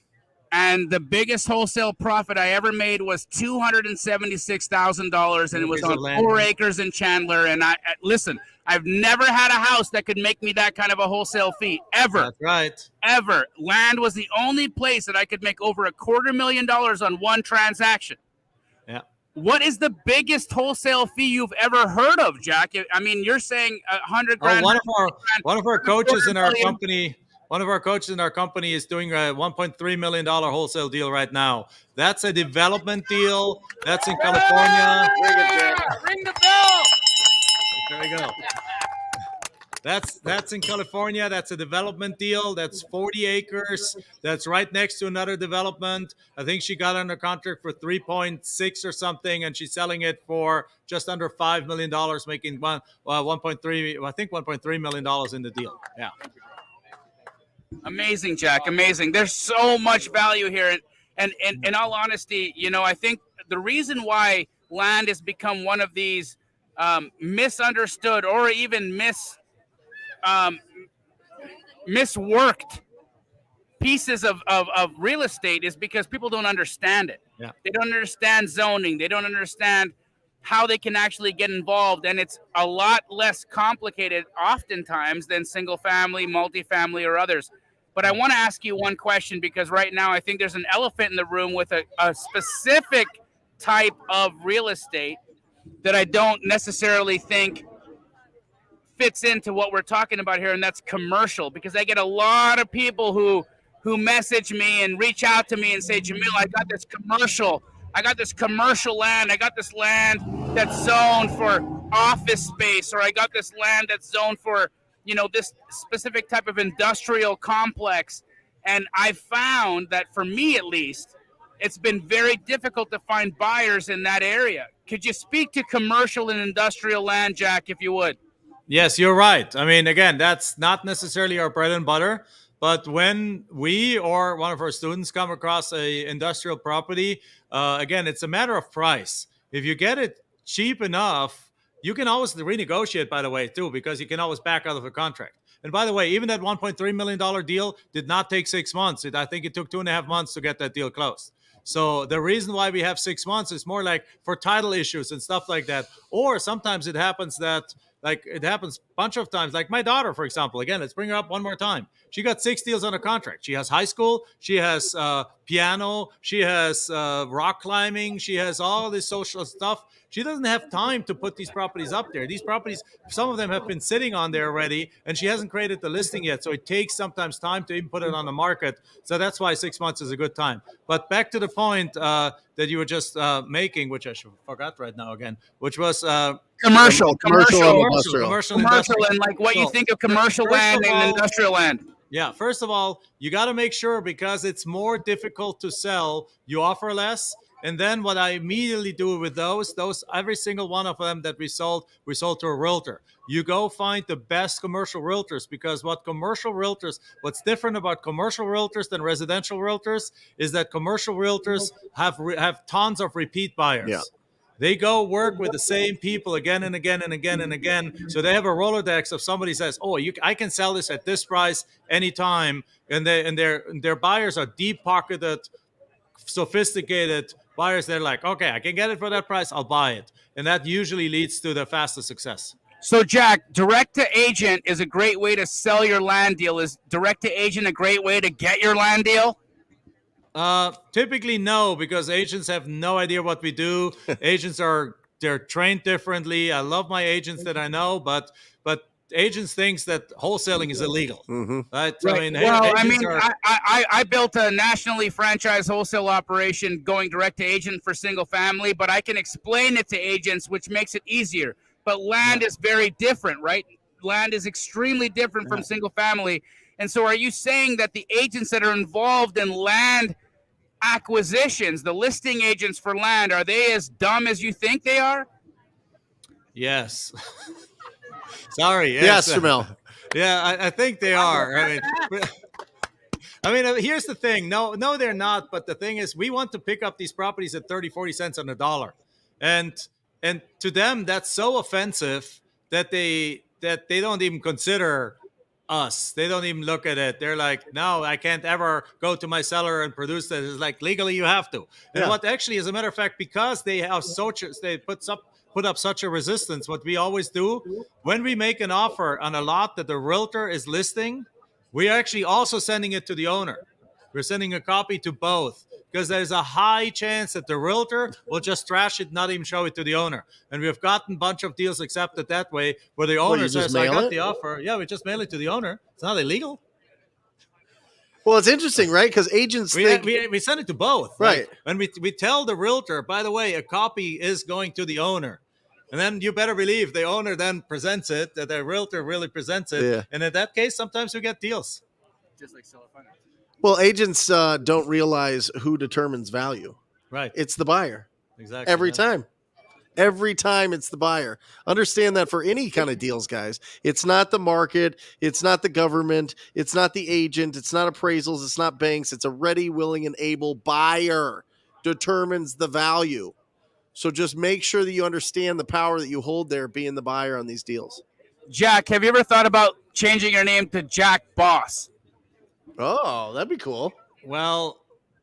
And the biggest wholesale profit I ever made was $276,000, and it was on 4 acres in Chandler. And listen, I've never had a house that could make me that kind of a wholesale fee ever. That's right. Ever. Land was the only place that I could make over $250,000 on one transaction. Yeah. What is the biggest wholesale fee you've ever heard of, Jack? I mean, you're saying $100,000. One of our coaches in our company. One of our coaches in our company is doing a $1.3 million wholesale deal right now. That's a development deal. That's in California. Ring the bell. There we go. That's in California. That's a development deal. That's 40 acres. That's right next to another development. I think she got under contract for 3.6 or something, and she's selling it for just under $5 million, making 1.3. I think $1.3 million in the deal. Yeah. Amazing, Jack. Amazing. There's so much value here. And in all honesty, I think the reason why land has become one of these misunderstood or even misworked pieces of real estate is because people don't understand it. Yeah. They don't understand zoning. They don't understand how they can actually get involved. And it's a lot less complicated oftentimes than single family, multifamily, or others. But I want to ask you one question, because right now I think there's an elephant in the room with a specific type of real estate that I don't necessarily think fits into what we're talking about here, and that's commercial. Because I get a lot of people who message me and reach out to me and say, Jamil, I got this commercial land. I got this land that's zoned for office space, or I got this land that's zoned for this specific type of industrial complex. And I found that, for me at least, it's been very difficult to find buyers in that area. Could you speak to commercial and industrial land, Jack, if you would? Yes, you're right. I mean, again, that's not necessarily our bread and butter, but when we or one of our students come across a industrial property, again, it's a matter of price. If you get it cheap enough, you can always renegotiate, by the way, too, because you can always back out of a contract. And by the way, even that $1.3 million deal did not take 6 months. I think it took 2.5 months to get that deal closed. So the reason why we have 6 months is more like for title issues and stuff like that. Or sometimes it happens that, like, it happens a bunch of times. Like my daughter, for example. Again, let's bring her up one more time. She got 6 deals on a contract. She has high school. She has piano. She has rock climbing. She has all this social stuff. She doesn't have time to put these properties up there. These properties, some of them have been sitting on there already, and she hasn't created the listing yet. So it takes sometimes time to even put it on the market. So that's why 6 months is a good time. But back to the point that you were just making, which I forgot right now again, which was Commercial, industrial. And like what you think of commercial land and industrial land. Yeah, first of all, you got to make sure, because it's more difficult to sell, you offer less. And then what I immediately do with those every single one of them that we sold to a realtor. You go find the best commercial realtors, because what's different about commercial realtors than residential realtors is that commercial realtors have tons of repeat buyers. Yeah. They go work with the same people again and again and again and again. So they have a Rolodex of somebody says, "Oh, I can sell this at this price anytime," and their buyers are deep-pocketed, sophisticated buyers. They're like, "Okay, I can get it for that price. I'll buy it," and that usually leads to the fastest success. So, Jack, direct to agent is a great way to sell your land deal. Is direct to agent a great way to get your land deal? Typically no, because agents have no idea what we do. They're trained differently. I love my agents that I know, but agents thinks that wholesaling is illegal. Mm-hmm. Right? Right. I built a nationally franchised wholesale operation going direct to agent for single family, but I can explain it to agents, which makes it easier. But land is very different, right? Land is extremely different from single family. And so are you saying that the agents that are involved in land acquisitions, the listing agents for land, are they as dumb as you think they are? Yes. Sorry. Yes, Jamil. Yeah, I think they are. I mean, I mean, here's the thing. No, they're not. But the thing is, we want to pick up these properties at 30, 40 cents on the dollar. And to them, that's so offensive that they don't even consider us. They don't even look at it. They're like, no, I can't ever go to my seller and produce this. It's like, legally, you have to. And what actually, as a matter of fact, because they have they put up such a resistance, what we always do, when we make an offer on a lot that the realtor is listing, we are actually also sending it to the owner. We're sending a copy to both because there's a high chance that the realtor will just trash it, not even show it to the owner. And we've gotten a bunch of deals accepted that way where the owner says, I got the offer. Yeah, we just mail it to the owner. It's not illegal. Well, it's interesting, right? Because agents we send it to both. Right. And we tell the realtor, by the way, a copy is going to the owner. And then you better believe the owner then presents it, that the realtor really presents it. Yeah. And in that case, sometimes we get deals. Just like seller finance. Well, agents don't realize who determines value. Right. It's the buyer. Exactly. Every time. Every time it's the buyer. Understand that for any kind of deals, guys. It's not the market. It's not the government. It's not the agent. It's not appraisals. It's not banks. It's a ready, willing, and able buyer determines the value. So just make sure that you understand the power that you hold there being the buyer on these deals. Jack, have you ever thought about changing your name to Jack Boss? Oh, that'd be cool. Well,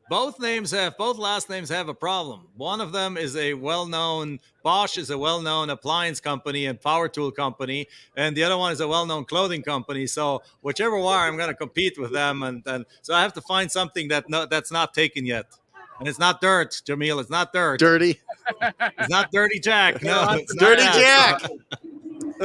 both last names have a problem. One of them is a well-known, Bosch is a well-known appliance company and power tool company, and the other one is a well-known clothing company. So whichever one, I'm going to compete with them, and so I have to find something that's not taken yet. And it's not dirt, Jamil. It's not dirt. Dirty. It's not Dirty Jack. No, it's Dirty Jack.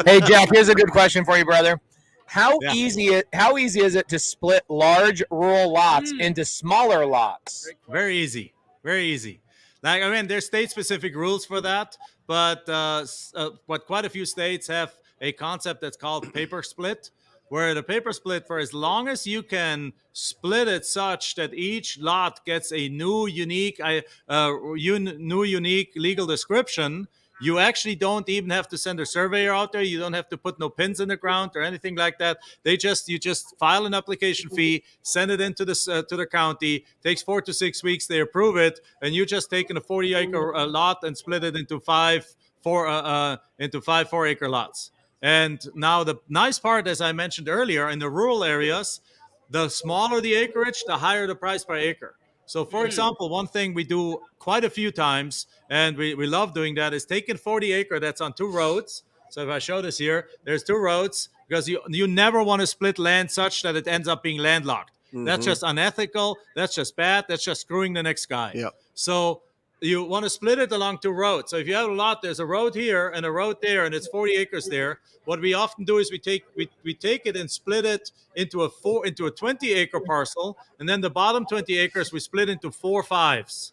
Hey, Jack, here's a good question for you, brother. How easy is it to split large rural lots into smaller lots? Very easy. Very easy. Like, I mean, there's state-specific rules for that, but quite a few states have a concept that's called paper split, where the paper split, for as long as you can split it such that each lot gets a new unique legal description, you actually don't even have to send a surveyor out there. You don't have to put no pins in the ground or anything like that. You just file an application fee, send it into to the county. Takes 4 to 6 weeks. They approve it, and you just taken a 40-acre lot and split it into five 4-acre lots. And now the nice part, as I mentioned earlier, in the rural areas, the smaller the acreage, the higher the price per acre. So, for example, one thing we do quite a few times, and we love doing that, is taking 40 acre that's on 2 roads. So if I show this here, there's 2 roads, because you never want to split land such that it ends up being landlocked. Mm-hmm. That's just unethical. That's just bad. That's just screwing the next guy. Yep. So you want to split it along 2 roads. So if you have a lot, there's a road here and a road there, and it's 40 acres there. What we often do is we take it and split it into a 20-acre parcel, and then the bottom 20 acres we split into 4 5s.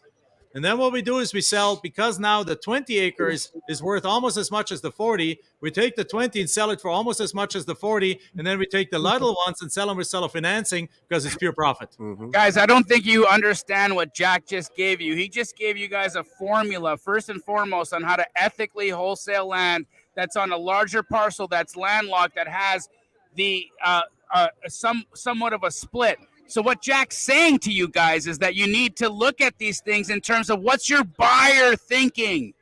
And then what we do is we sell, because now the 20 acres is worth almost as much as the 40. We take the 20 and sell it for almost as much as the 40, and then we take the little ones and sell them with seller financing because it's pure profit. Mm-hmm. Guys, I don't think you understand what Jack just gave you. He just gave you guys a formula, first and foremost, on how to ethically wholesale land that's on a larger parcel that's landlocked, that has the somewhat of a split. So what Jack's saying to you guys is that you need to look at these things in terms of what's your buyer thinking.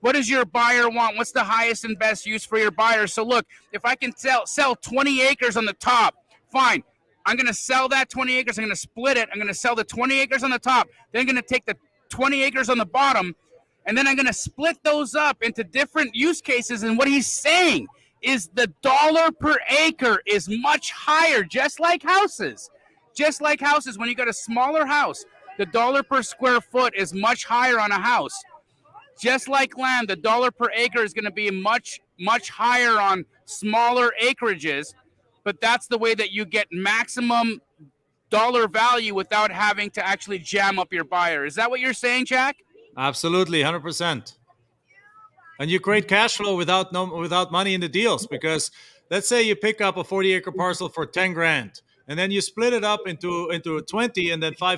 What does your buyer want? What's the highest and best use for your buyer? So look, if I can sell 20 acres on the top, fine. I'm going to sell that 20 acres. I'm going to split it. I'm going to sell the 20 acres on the top. Then I'm going to take the 20 acres on the bottom, and then I'm going to split those up into different use cases. And what he's saying is the dollar per acre is much higher, just like houses. Just like houses, when you got a smaller house, the dollar per square foot is much higher on a house. Just like land, the dollar per acre is going to be much, much higher on smaller acreages, but that's the way that you get maximum dollar value without having to actually jam up your buyer. Is that what you're saying, Jack? Absolutely, 100%. And you create cash flow without money in the deals, because let's say you pick up a 40-acre parcel for 10 grand. And then you split it up into 20 and then 4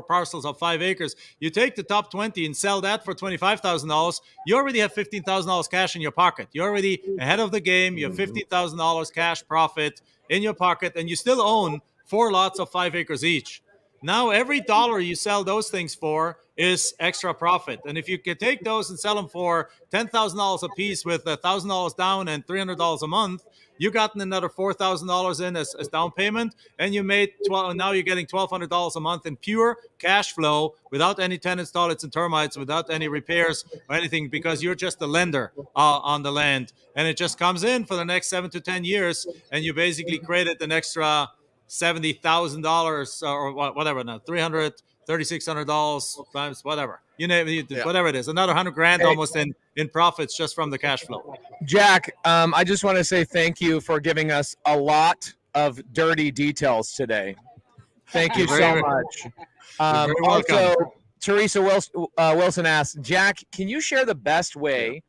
parcels of 5 acres. You take the top 20 and sell that for $25,000. You already have $15,000 cash in your pocket. You're already ahead of the game. You have $15,000 cash profit in your pocket, and you still own 4 lots of 5 acres each. Now, every dollar you sell those things for is extra profit. And if you can take those and sell them for $10,000 a piece with $1,000 down and $300 a month, you gotten another $4,000 in as down payment, and you made now you're getting $1,200 a month in pure cash flow without any tenants, toilets, and termites, without any repairs or anything, because you're just a lender on the land, and it just comes in for the next 7 to 10 years, and you basically created an extra $70,000 or whatever now, $300, $3,600 times whatever, you name it, whatever it is, another $100,000 almost in profits just from the cash flow. Jack, I just want to say thank you for giving us a lot of dirty details today. Thank you so much. Also, Teresa Wilson asked, Jack, can you share the best way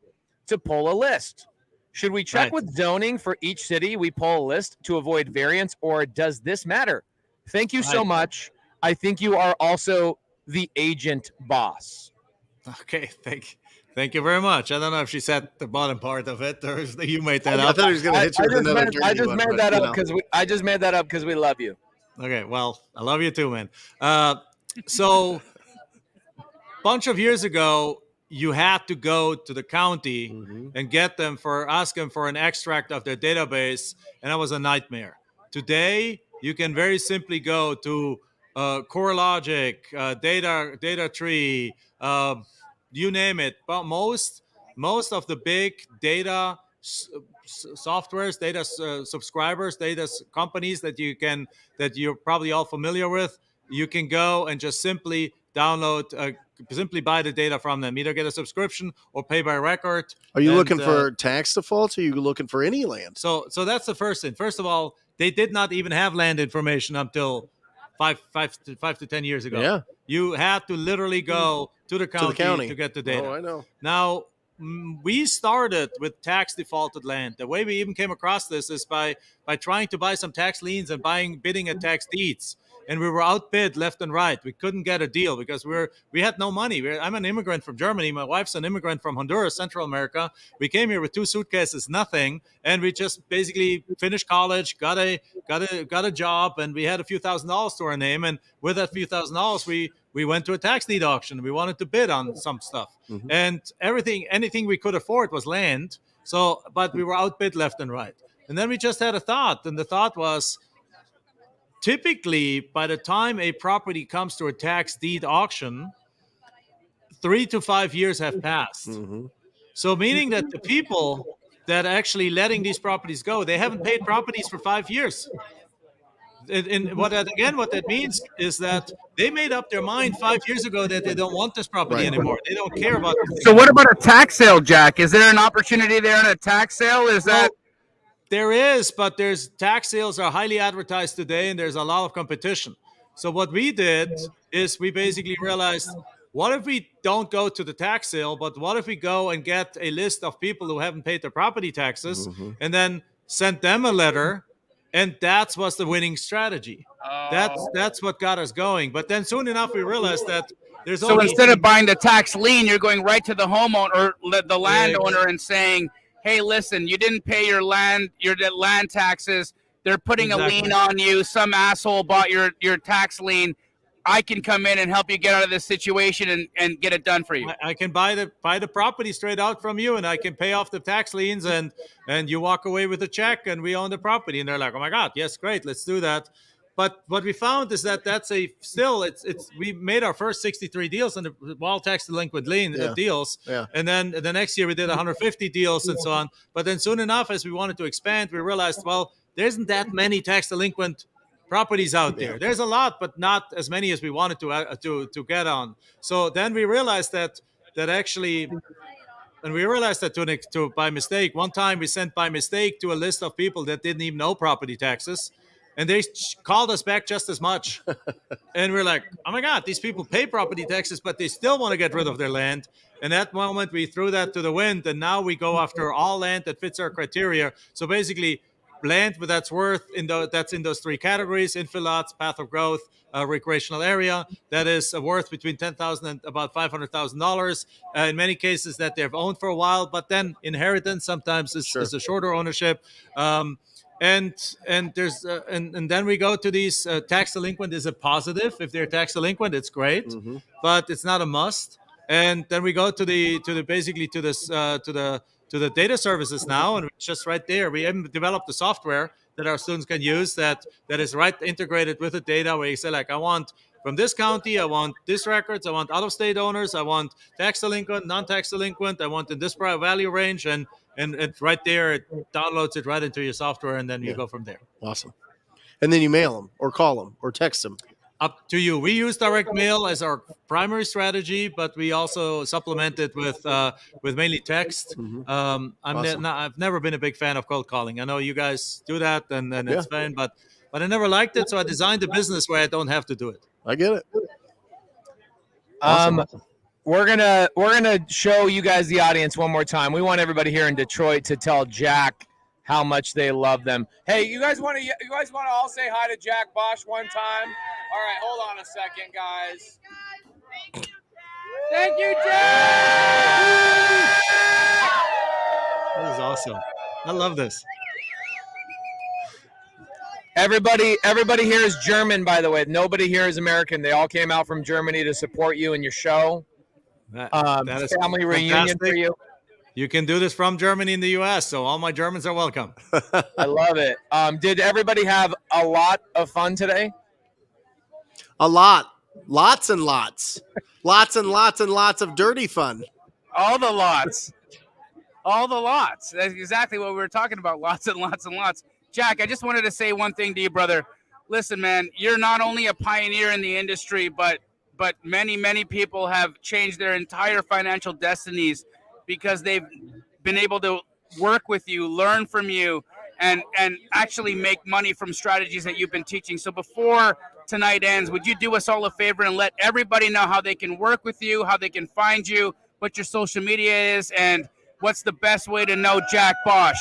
to pull a list? Should we check with zoning for each city we pull a list to avoid variance, or does this matter? Thank you so much. I think you are also the agent boss. Okay, thank you very much. I don't know if she said the bottom part of it, or you made that up. I thought he was going to hit you with another dirty one. I just made that up because we love you. Okay, well, I love you too, man. So, bunch of years ago, you had to go to the county and ask them for an extract of their database, and that was a nightmare. Today, you can very simply go to CoreLogic, Data Tree, you name it. But most of the big data softwares, data subscribers, data companies that you're probably all familiar with, you can go and just simply download, simply buy the data from them. Either get a subscription or pay by record. Are you looking for tax defaults, or are you looking for any land? So that's the first thing. First of all, they did not even have land information until 5 to 10 years ago. Yeah. You had to literally go to the county to get the data. Oh, I know. Now, we started with tax defaulted land. The way we even came across this is by trying to buy some tax liens and bidding at tax deeds. And we were outbid left and right. We couldn't get a deal because we had no money. I'm an immigrant from Germany. My wife's an immigrant from Honduras, Central America. We came here with 2 suitcases, nothing, and we just basically finished college, got a job, and we had a few $1,000s to our name. And with that few $1,000s, we went to a tax deed auction. We wanted to bid on some stuff, and anything we could afford was land. So, but we were outbid left and right. And then we just had a thought, and the thought was, typically, by the time a property comes to a tax deed auction, 3 to 5 years have passed. So meaning that the people that are actually letting these properties go, they haven't paid properties for 5 years. And what that means is that they made up their mind 5 years ago that they don't want this property anymore. They don't care about it. So what about a tax sale, Jack? Is there an opportunity there in a tax sale? There is, but there's tax sales are highly advertised today, and there's a lot of competition. So what we did is we basically realized, what if we don't go to the tax sale, but what if we go and get a list of people who haven't paid their property taxes and then send them a letter, and that's what's the winning strategy. That's what got us going. But then soon enough, we realized that there's so instead of buying the tax lien, you're going right to the homeowner or the landowner and saying, hey, listen, you didn't pay your land taxes. They're putting a lien on you. Some asshole bought your tax lien. I can come in and help you get out of this situation and get it done for you. I can buy the property straight out from you, and I can pay off the tax liens, and you walk away with a check, and we own the property. And they're like, oh my God, yes, great, let's do that. But what we found is that we made our first 63 deals and all tax delinquent deals. Yeah. And then the next year we did 150 deals and so on. But then soon enough, as we wanted to expand, we realized, well, there isn't that many tax delinquent properties out there. There's a lot, but not as many as we wanted to get on. So then we realized that actually, and we realized that to by mistake, one time we sent by mistake to a list of people that didn't even know property taxes. And they called us back just as much. And we're like, oh my God, these people pay property taxes, but they still want to get rid of their land. And at that moment, we threw that to the wind. And now we go after all land that fits our criteria. So basically, land that's that's in those 3 categories: infill lots, path of growth, recreational area, that is worth between $10,000 and about $500,000. In many cases that they've owned for a while, but then inheritance sometimes is a shorter ownership. and there's and then we go to these tax delinquent is a positive. If they're tax delinquent, it's great, but it's not a must. And then we go to the basically to this to the data services now, and it's just right there. We even developed the software that our students can use that is right integrated with the data, where you say, like, I want from this county, I want this records, I want out-of-state owners, I want tax delinquent, non-tax delinquent, I want in this value range, and it's right there. It downloads it right into your software, and then you go from there. Awesome. And then you mail them or call them or text them. Up to you. We use direct mail as our primary strategy, but we also supplement it with mainly text. I've never been a big fan of cold calling. I know you guys do that, and it's fine, but I never liked it, so I designed a business where I don't have to do it. I get it. Awesome. We're gonna show you guys, the audience, one more time. We want everybody here in Detroit to tell Jack how much they love them. Hey, you guys want to all say hi to Jack Bosch one time? All right, hold on a second, guys. Thank you, Jack. That is awesome. I love this. Everybody here is German, by the way. Nobody here is American. They all came out from Germany to support you in your show. That is family reunion for you. You can do this from Germany in the U.S., so all my Germans are welcome. I love it. Did everybody have a lot of fun today? A lot. Lots and lots. Lots and lots and lots of dirty fun. All the lots. All the lots. That's exactly what we were talking about. Lots and lots and lots. Jack, I just wanted to say one thing to you, brother. Listen, man, you're not only a pioneer in the industry, but many, many people have changed their entire financial destinies because they've been able to work with you, learn from you, and actually make money from strategies that you've been teaching. So before tonight ends, would you do us all a favor and let everybody know how they can work with you, how they can find you, what your social media is, and what's the best way to know Jack Bosch?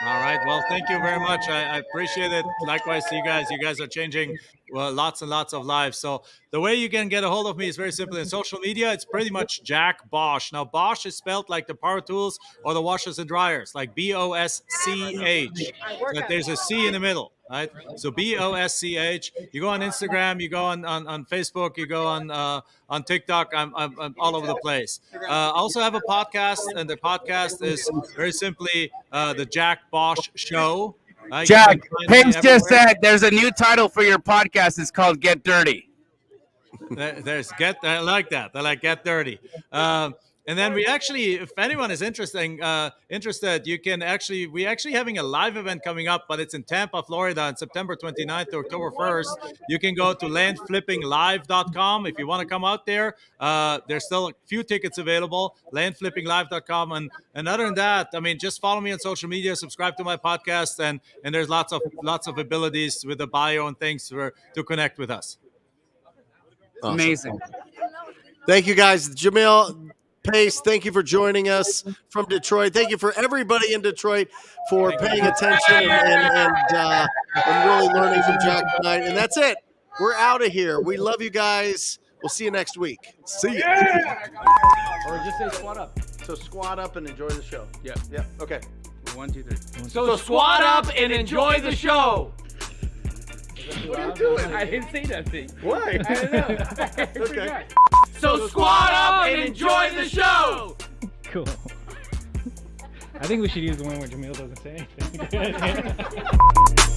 All right. Well, thank you very much. I appreciate it. Likewise to you guys. You guys are changing lots and lots of lives. So the way you can get a hold of me is very simple. In social media, it's pretty much Jack Bosch. Now, Bosch is spelled like the power tools or the washers and dryers, like B-O-S-C-H. But there's a C in the middle, right? So B-O-S-C-H. You go on Instagram, you go on Facebook, you go on TikTok. I'm all over the place. I also have a podcast, and the podcast is very simply the Jack Bosch Show. Jack, Paige just said there's a new title for your podcast. It's called Get Dirty. I like that. I like Get Dirty. And then we actually, if anyone is interested, you can we're actually having a live event coming up, but it's in Tampa, Florida on September 29th to October 1st. You can go to landflippinglive.com if you want to come out there. There's still a few tickets available, landflippinglive.com. And other than that, I mean, just follow me on social media, subscribe to my podcast, and there's lots of abilities with the bio and things to connect with us. Awesome. Amazing. Thank you, guys. Jamil, Pace, thank you for joining us from Detroit. Thank you for everybody in Detroit for paying attention and really learning from Jack tonight. And that's it. We're out of here. We love you guys. We'll see you next week. See ya. Or just say squat up. So squat up and enjoy the show. Yeah. Yeah. Okay. 1, 2, 3. So squat up and enjoy the show. What are you doing? I didn't say that thing. Why? I don't know. Okay. So squat up and enjoy the show. Cool. I think we should use the one where Jamil doesn't say anything.